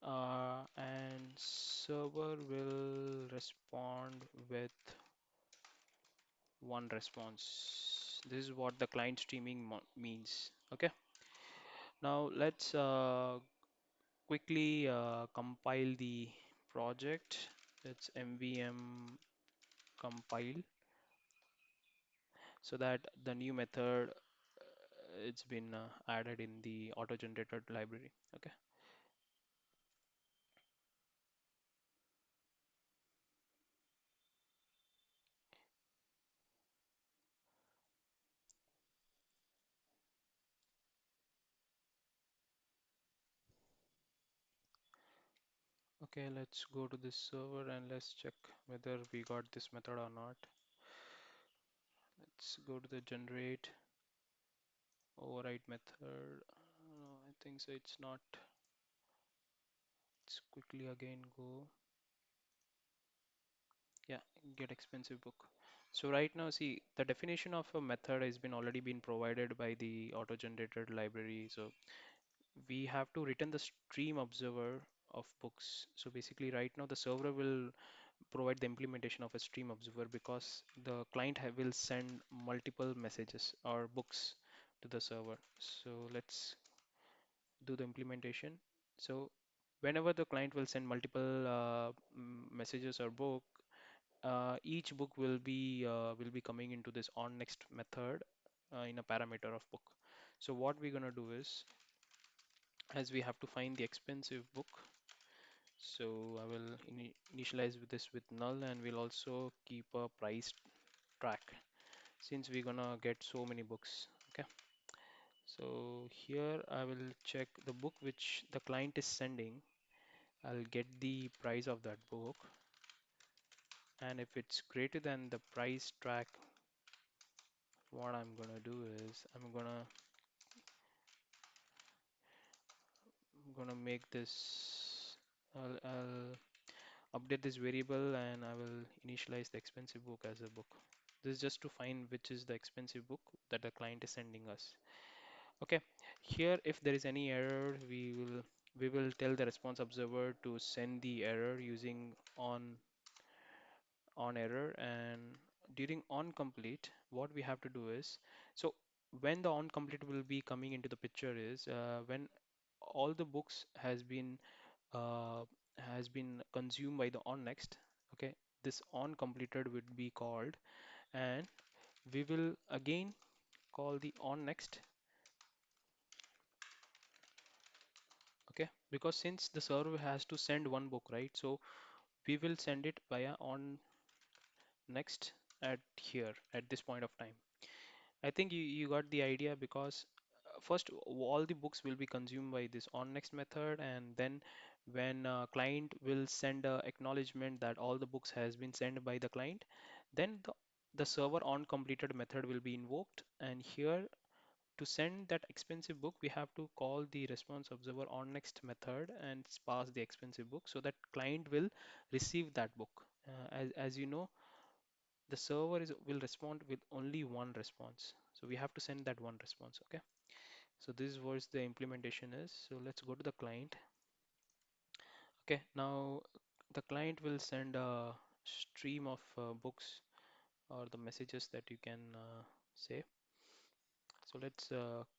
and server will respond with one response. This is what the client streaming means. Okay. Now let's quickly compile the project, it's mvm compile, so that the new method it's been added in the auto-generated library. Okay. Okay, let's go to this server and let's check whether we got this method or not. Let's go to the generate override method. No, I think so. It's not. Let's quickly again go. Yeah, get expensive book. So right now, see, the definition of a method has been already been provided by the auto-generated library. So we have to return the stream observer of books. So basically, right now the server will provide the implementation of a stream observer because the client will send multiple messages or books to the server. So let's do the implementation. So whenever the client will send multiple messages or book, each book will be coming into this on next method in a parameter of book. So what we're gonna do is, as we have to find the expensive book, so I will initialize with this with null, and we'll also keep a price track since we're gonna get so many books. Okay. So here I will check the book which the client is sending. I'll get the price of that book, and if it's greater than the price track, what I'm gonna do is I'm gonna make this. I'll update this variable and I will initialize the expensive book as a book. This is just to find which is the expensive book that the client is sending us. Okay, here if there is any error, we will tell the response observer to send the error using on error, and during on complete, what we have to do is, so when the on complete will be coming into the picture is when all the books uh, has been consumed by the on next. Okay, this on completed would be called, and we will again call the on next. Okay, because since the server has to send one book, right? So we will send it via on next at here at this point of time. I think you got the idea because first all the books will be consumed by this on next method, and then when client will send a acknowledgement that all the books has been sent by the client, then the server on completed method will be invoked, and here to send that expensive book we have to call the response observer on next method and pass the expensive book so that client will receive that book. As you know, the server will respond with only one response. So we have to send that one response. Okay. So this is what the implementation is. So let's go to the client. Okay. Now the client will send a stream of books or the messages that you can say. So let's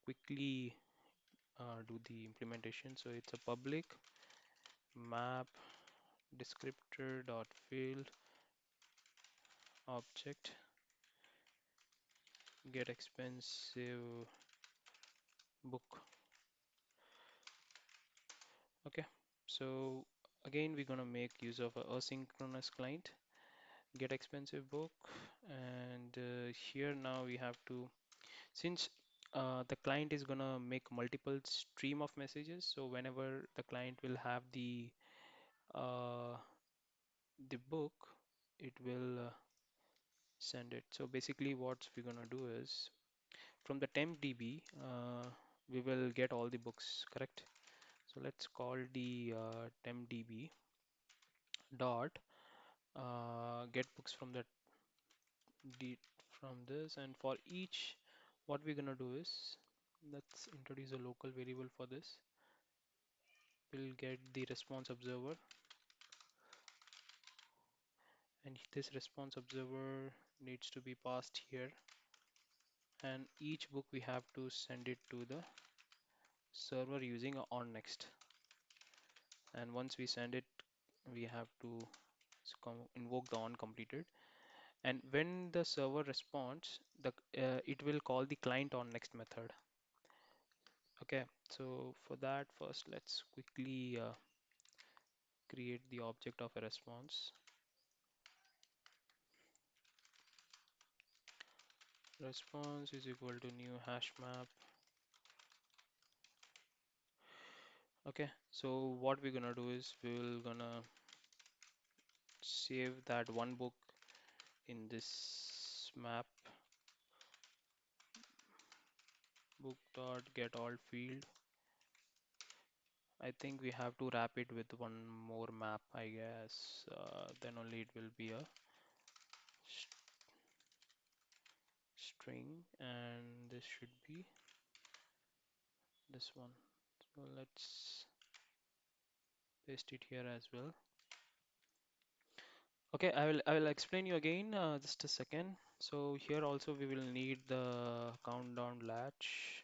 quickly do the implementation. So it's a public map descriptor dot field object get expensive book. Okay, so again we're gonna make use of a asynchronous client get expensive book, and here now we have to, since the client is gonna make multiple stream of messages, so whenever the client will have uh, the book, it will send it. So basically what we're gonna do is from the temp DB we will get all the books, correct? So let's call the temp DB dot get books from the from this, and for each what we're gonna do is let's introduce a local variable for this. We'll get the response observer, and this response observer needs to be passed here, and each book we have to send it to the server using a on next, and once we send it we have to invoke the on completed, and when the server responds, it will call the client on next method. Okay, so for that, first let's quickly create the object of a response. Response is equal to new hash map. Okay, so what we're gonna do is we're gonna save that one book in this map, book dot get all field. I think we have to wrap it with one more map, I guess. Then only it will be a string, and this should be this one. So let's paste it here as well. Okay, I will explain you again, just a second. So here also we will need the countdown latch,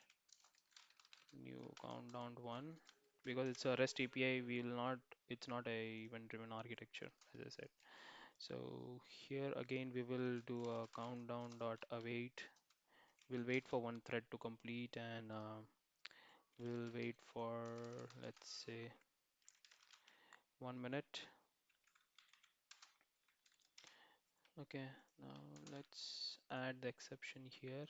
new countdown one, because it's a REST API. We will not, it's not a event-driven architecture, as I said. So here again we will do a countdown dot await. We'll wait for one thread to complete, and we'll wait for, let's say, 1 minute. Okay, now let's add the exception here.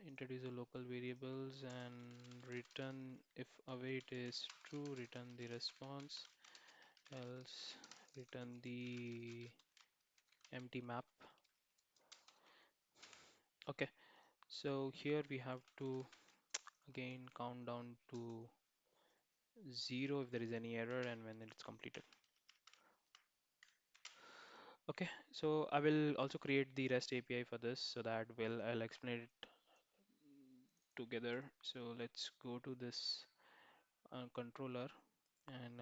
Introduce the local variables and return, if await is true, return the response, else return the empty map. Okay, so here we have to again count down to 0 if there is any error and when it's completed. Okay, so I will also create the REST API for this, so that I'll explain it together. So let's go to this controller and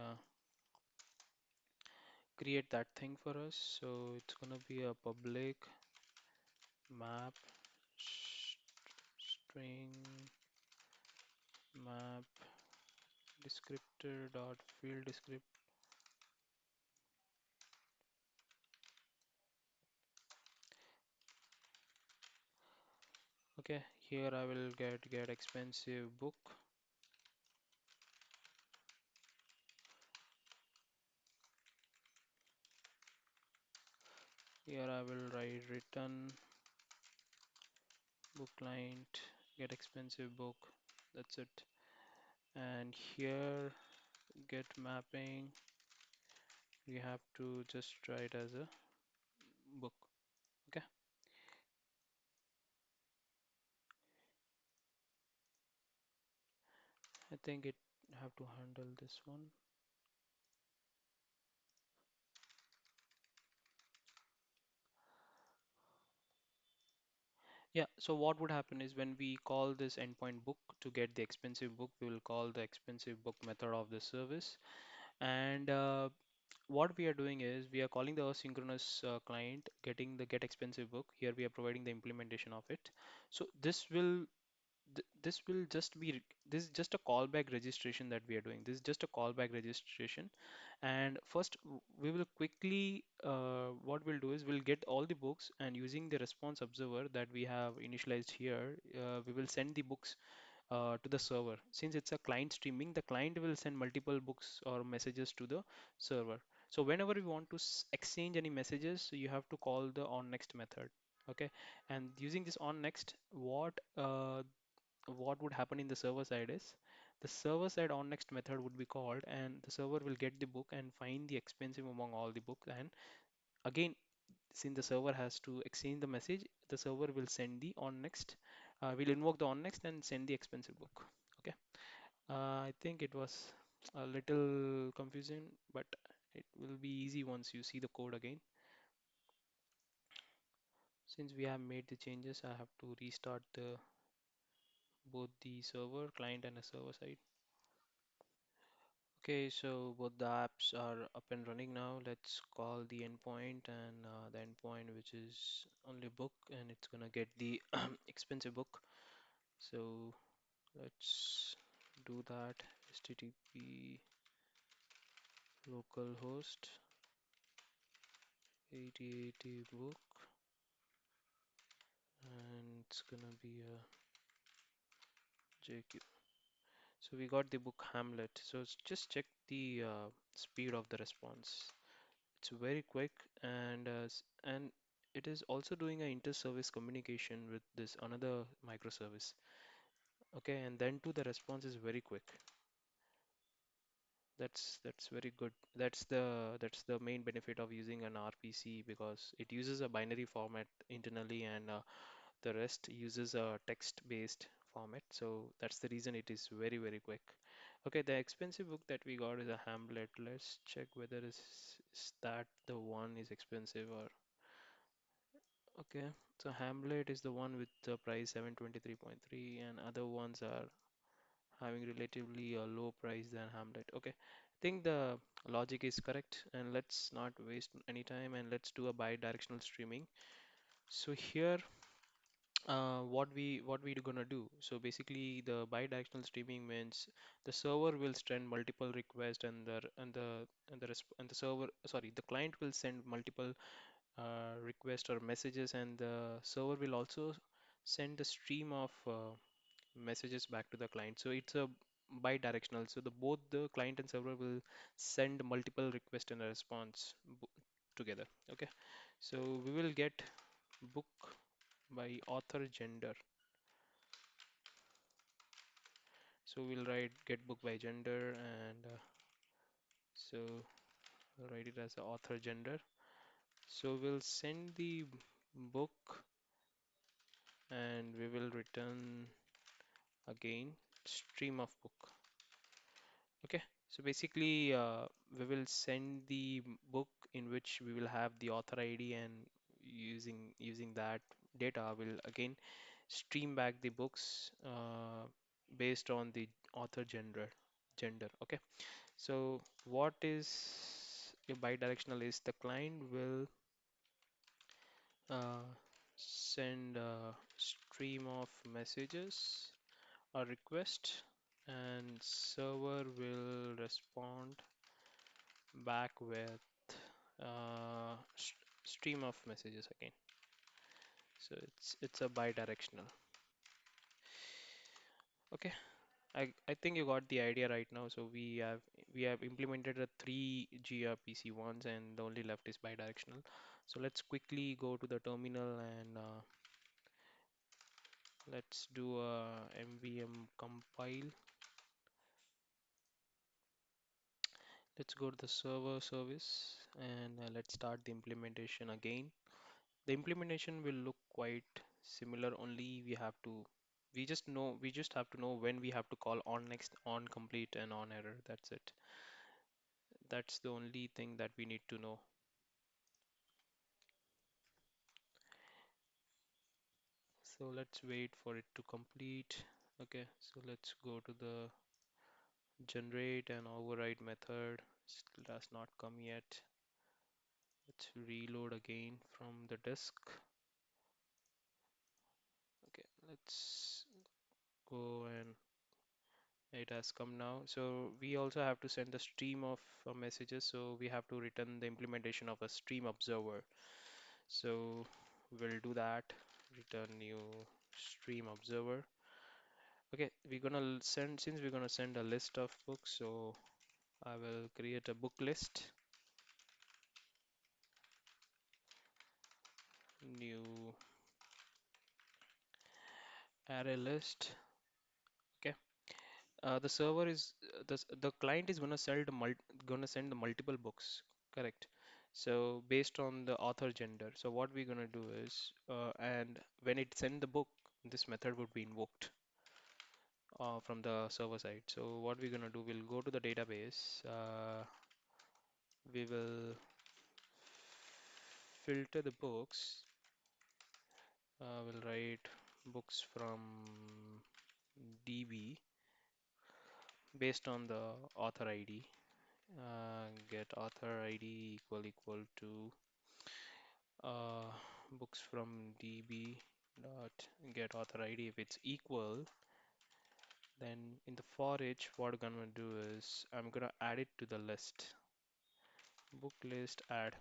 create that thing for us. So it's gonna be a public map string map descriptor dot field descript. Okay, here I will get expensive book. Here I will write return book client get expensive book. That's it. And here get mapping, we have to just write as a book. Okay. I think it have to handle this one. Yeah, so what would happen is when we call this endpoint book to get the expensive book, we will call the expensive book method of the service. And what we are doing is we are calling the asynchronous client, getting the get expensive book. Here we are providing the implementation of it. So this will just be this is just a callback registration that we are doing. This is just a callback registration. And first we will quickly what we'll do is we'll get all the books, and using the response observer that we have initialized here, we will send the books to the server. Since it's a client streaming, the client will send multiple books or messages to the server. So whenever we want to exchange any messages, you have to call the on next method. Okay, and using this on next, what would happen in the server side is the server side on next method would be called, and the server will get the book and find the expensive among all the books. And again, since the server has to exchange the message, the server will send the on next, will invoke the on next and send the expensive book. Okay. I think it was a little confusing, but it will be easy once you see the code again. Since we have made the changes, I have to restart the both the server client and the server side. Okay, so both the apps are up and running now. Let's call the endpoint, and the endpoint which is only book, and it's gonna get the expensive book. So let's do that. HTTP localhost 8080 book, and it's gonna be a JQ. So we got the book Hamlet. So just check the speed of the response. It's very quick, and it is also doing an inter-service communication with this another microservice. Okay, and then too the response is very quick. That's very good. That's the main benefit of using an RPC because it uses a binary format internally, and the rest uses a text-based format. So that's the reason it is very quick. Okay, the expensive book that we got is a Hamlet. Let's check whether is that the one is expensive or okay. So Hamlet is the one with the price 723.3, and other ones are having relatively a low price than Hamlet. Okay, I think the logic is correct, and let's not waste any time and let's do a bi-directional streaming. So here, what we gonna do? So basically, the bi-directional streaming means the server will send multiple requests, and the server, sorry, the client will send multiple requests or messages, and the server will also send the stream of messages back to the client. So it's a bi-directional. So the both the client and server will send multiple requests and a response together. Okay. So we will get book by author gender. So we'll write get book by gender, and so write it as a author gender. So we'll send the book, and we will return again stream of book. Okay, so basically, we will send the book in which we will have the author ID, and using that data, will again stream back the books based on the author gender. Okay, so what is a bidirectional is the client will uh, send a stream of messages or request, and server will respond back with stream of messages again. So it's a bi-directional. Okay, I think you got the idea right now. So we have implemented a three gRPC ones, and the only left is bi-directional. So let's quickly go to the terminal, and let's do a mvm compile. Let's go to the server service, and let's start the implementation again. The implementation will look quite similar, only we just have to know when we have to call on next, on complete, and on error. That's it. That's the only thing that we need to know. So let's wait for it to complete. Okay, so let's go to the generate and override method. Still does not come yet. Let's reload again from the disk. Okay, let's go, and it has come now. So we also have to send the stream of messages. So we have to return the implementation of a stream observer. So we'll do that. Return new stream observer. Okay, we're gonna send, since we're gonna send a list of books, so I will create a book list, new array list. Okay, the server is the client is gonna send the multiple books, correct? So based on the author gender. So what we're gonna do is, and when it send the book, this method would be invoked from the server side. So what we're gonna do, we'll go to the database. We will filter the books. We'll write books from DB based on the author ID. Get author ID equal to books from DB dot get author ID. If it's equal, then in the for each, what I'm gonna do is I'm gonna add it to the list. book list add.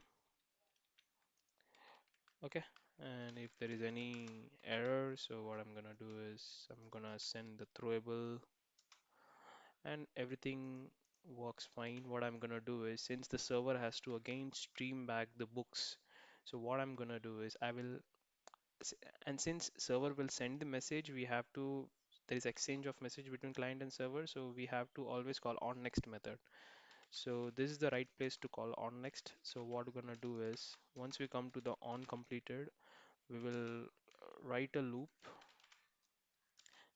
Okay, and if there is any error, so what I'm gonna do is I'm gonna send the throwable and everything works fine. What I'm gonna do is, since the server has to again stream back the books, so what I'm gonna do is I will s- and since server will send the message, we have to there is exchange of message between client and server, so we have to always call on next method. So this is the right place to call on next. So what we're gonna do is once we come to the on completed, we will write a loop.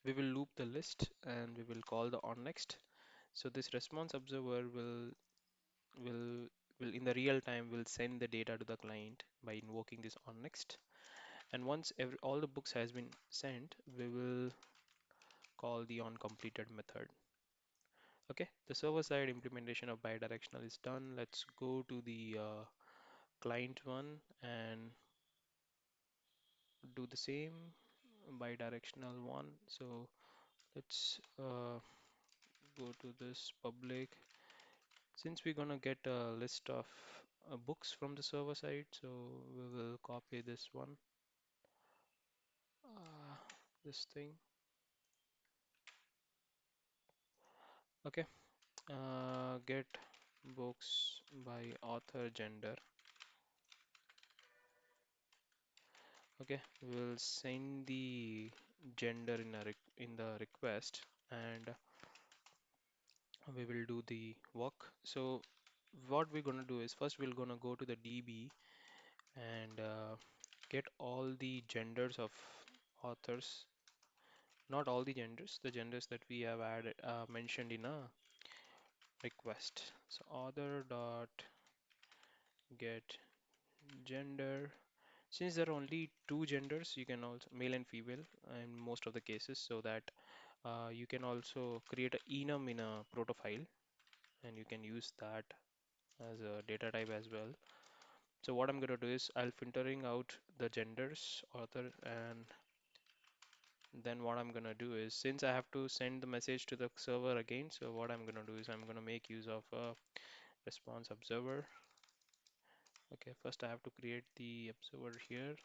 We will loop the list and we will call the on next. So this response observer will will in the real time will send the data to the client by invoking this on next. And once all the books has been sent, we will call the on completed method. Okay, the server side implementation of bidirectional is done. Let's go to the client one and do the same bidirectional one. So let's go to this public. Since we're gonna get a list of books from the server side, so we will copy this one, uh, this thing. Okay, get books by author gender. Okay, we'll send the gender in the request, and we will do the work. So what we're gonna do is first we're gonna go to the DB and get all the genders of authors, not all the genders, the genders that we have added mentioned in a request. So author dot get gender. Since there are only two genders, you can also male and female in most of the cases, so that you can also create a enum in a proto file, and you can use that as a data type as well. So what I'm going to do is I'll filtering out the genders author, and then what I'm going to do is, since I have to send the message to the server again, so what I'm going to do is I'm going to make use of a response observer. Okay, first I have to create the observer here.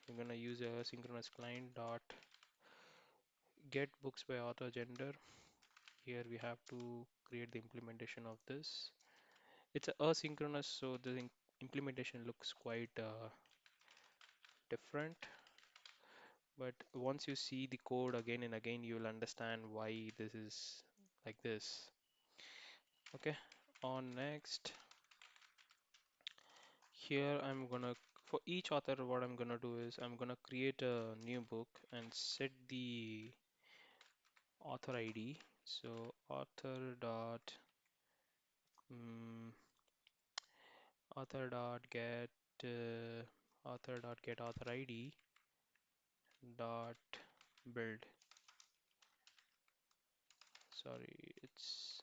I'm going to use a synchronous client dot get books by author gender. Here we have to create the implementation of this. It's a asynchronous, so the implementation looks quite different. But once you see the code again and again, you'll understand why this is like this. Okay, on next, here I'm gonna, for each author, what I'm gonna do is I'm gonna create a new book and set the author ID. So author dot mm, author dot get author ID dot build. Sorry, it's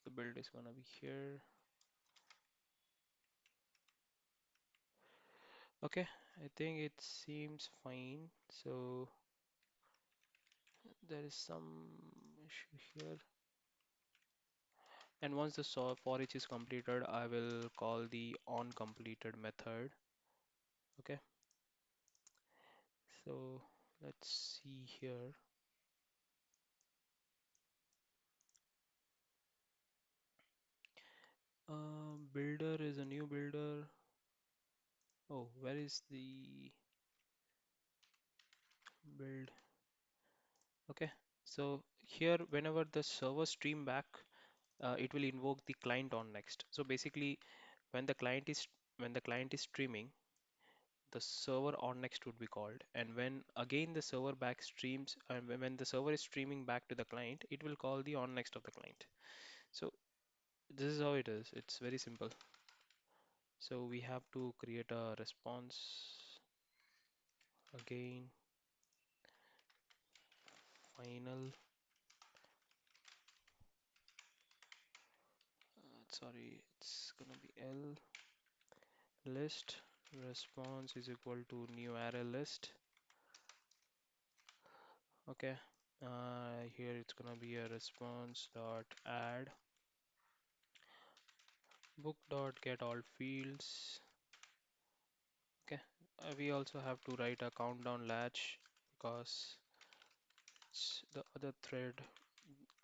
the build is gonna be here. Okay, I think it seems fine. So there is some issue here. And once the for each is completed, I will call the on completed method. Okay, so let's see here. Builder is a new builder. Oh, where is the build? Okay, so here whenever the server stream back, it will invoke the client on next. So basically, when the client is streaming, the server on next would be called, and when again the server back streams, and when the server is streaming back to the client, it will call the on next of the client. So this is how it is. It's very simple. So we have to create a response again, final, sorry, it's gonna be L list response is equal to new array list. Okay, here it's gonna be a response dot add book dot get all fields. Okay, we also have to write a countdown latch because it's the other thread.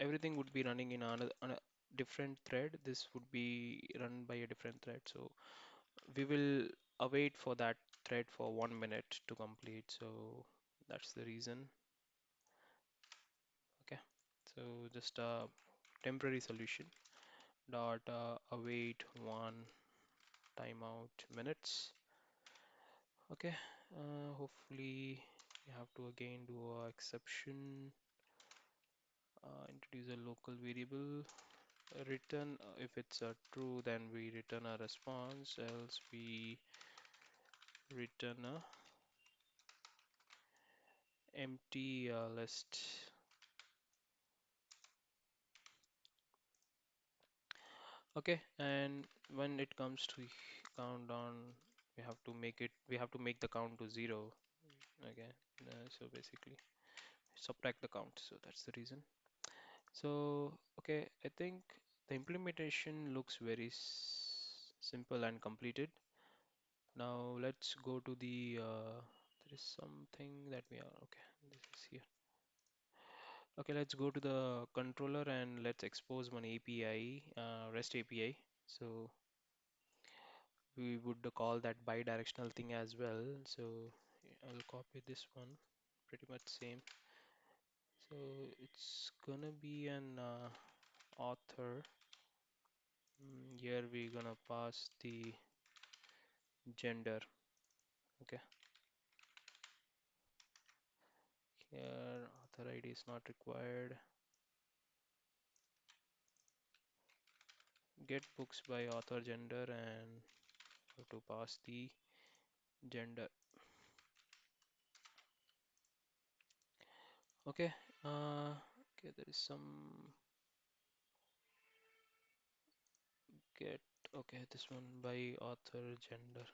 Everything would be running in another on a different thread. This would be run by a different thread. So we will await for that thread for 1 minute to complete. So that's the reason. Okay, so just a temporary solution dot await one timeout minutes. Okay, hopefully you have to again do a exception, introduce a local variable, return if it's a true, then we return a response, else we return a empty list. Okay, and when it comes to countdown, we have to make the count to 0. Okay, so basically subtract the count. So that's the reason. So, okay, I think the implementation looks very simple and completed. Now let's go to the, there is something that we are, okay, this is here. Okay, let's go to the controller and let's expose one API, REST API. So we would call that bi-directional thing as well. So I'll copy this one, pretty much same. So it's gonna be an author. Here we're gonna pass the gender. Okay, here author ID is not required. Get books by author gender and have to pass the gender. Okay, okay, there is some get, okay, this one by author gender.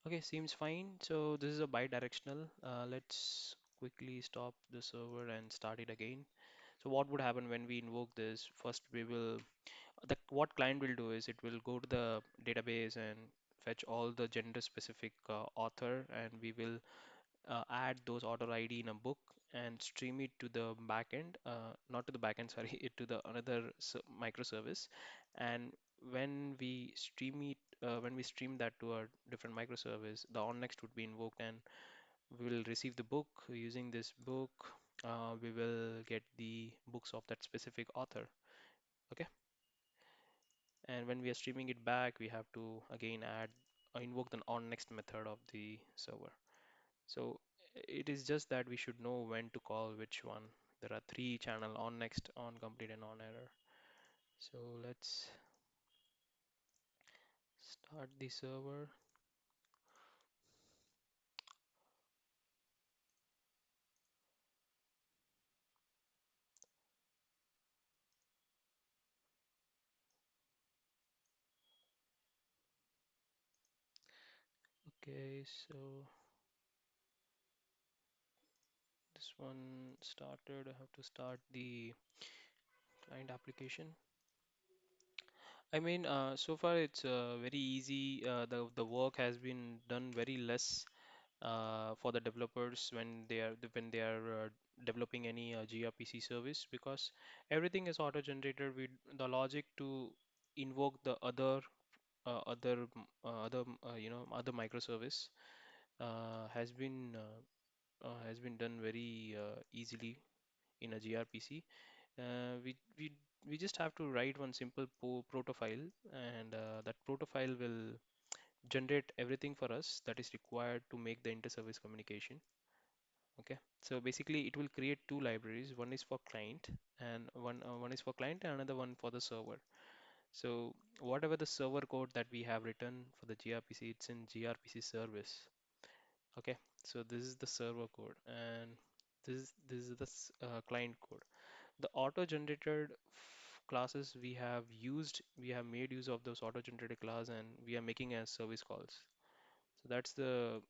Okay, seems fine. So this is a bi-directional. Let's quickly stop the server and start it again. So what would happen when we invoke this? First, we will the what client will do is it will go to the database and fetch all the gender specific author, and we will add those author ID in a book and stream it to the backend, not to the backend, sorry, it to the another microservice. And when we stream that to a different microservice, the onNext would be invoked, and we will receive the book. Using this book, we will get the books of that specific author. Okay, and when we are streaming it back, we have to again add invoke the onNext method of the server. So it is just that we should know when to call which one. There are three channel: on next, on complete, and on error. So let's start the server. Okay, so this one started. I have to start the client application. I mean, so far it's very easy. The work has been done very less for the developers when they are developing any gRPC service, because everything is auto-generated with the logic to invoke the other microservice has been done very easily in a gRPC. Uh, we we we just have to write one simple protofile, and that protofile will generate everything for us that is required to make the inter-service communication. Okay, so basically it will create two libraries. One is for client, and one is for client, and another one for the server. So whatever the server code that we have written for the gRPC, it's in gRPC service. Okay, so this is the server code, and this is the client code. The auto-generated classes we have made use of those auto-generated class, and we are making as service calls. So that's the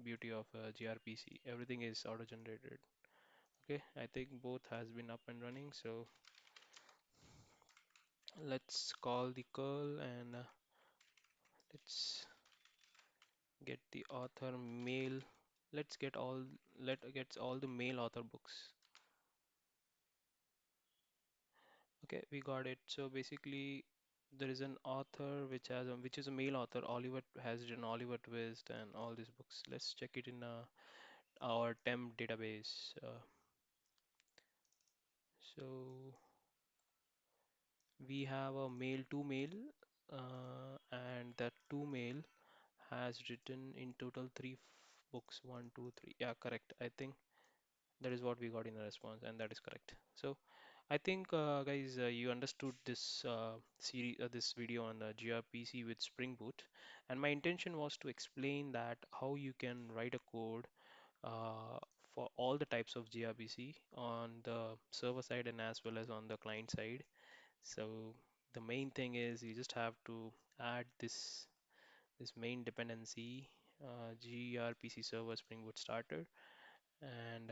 beauty of gRPC. Everything is auto-generated. Okay, I think both has been up and running. So let's call the curl and let's get the author mail. Let's get all let gets all the mail author books. Okay, we got it. So basically, there is an author which is a male author. Oliver has written Oliver Twist and all these books. Let's check it in our temp database. So we have a male two male, and that two male has written in total books. One, two, three. Yeah, correct. I think that is what we got in the response, and that is correct. So I think, guys, you understood this this video on the gRPC with Spring Boot, and my intention was to explain that how you can write a code uh, for all the types of gRPC on the server side and as well as on the client side. So the main thing is you just have to add this main dependency, gRPC server Spring Boot starter, and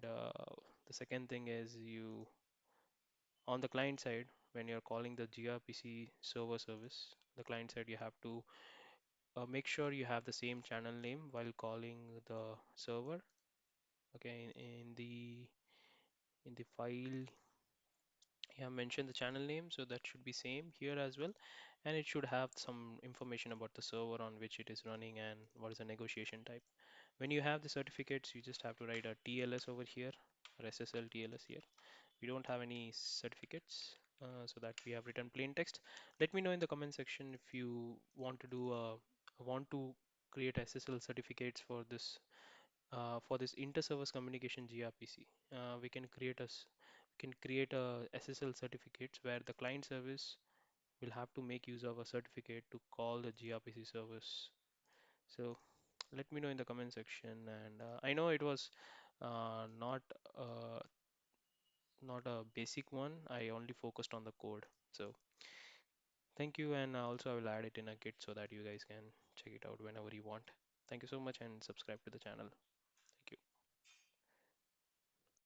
the second thing is you on the client side when you're calling the gRPC server service, the client side you have to make sure you have the same channel name while calling the server. Okay, in the file you have mentioned the channel name, so that should be same here as well, and it should have some information about the server on which it is running and what is the negotiation type. When you have the certificates, you just have to write a TLS over here or SSL TLS here. We don't have any certificates, so that we have written plain text. Let me know in the comment section if you want to create SSL certificates for this inter-service communication gRPC. We can create a SSL certificates where the client service will have to make use of a certificate to call the gRPC service. So let me know in the comment section. And I know it was not uh, not a basic one. I only focused on the code. So thank you, and also I will add it in a Git so that you guys can check it out whenever you want. Thank you so much and subscribe to the channel.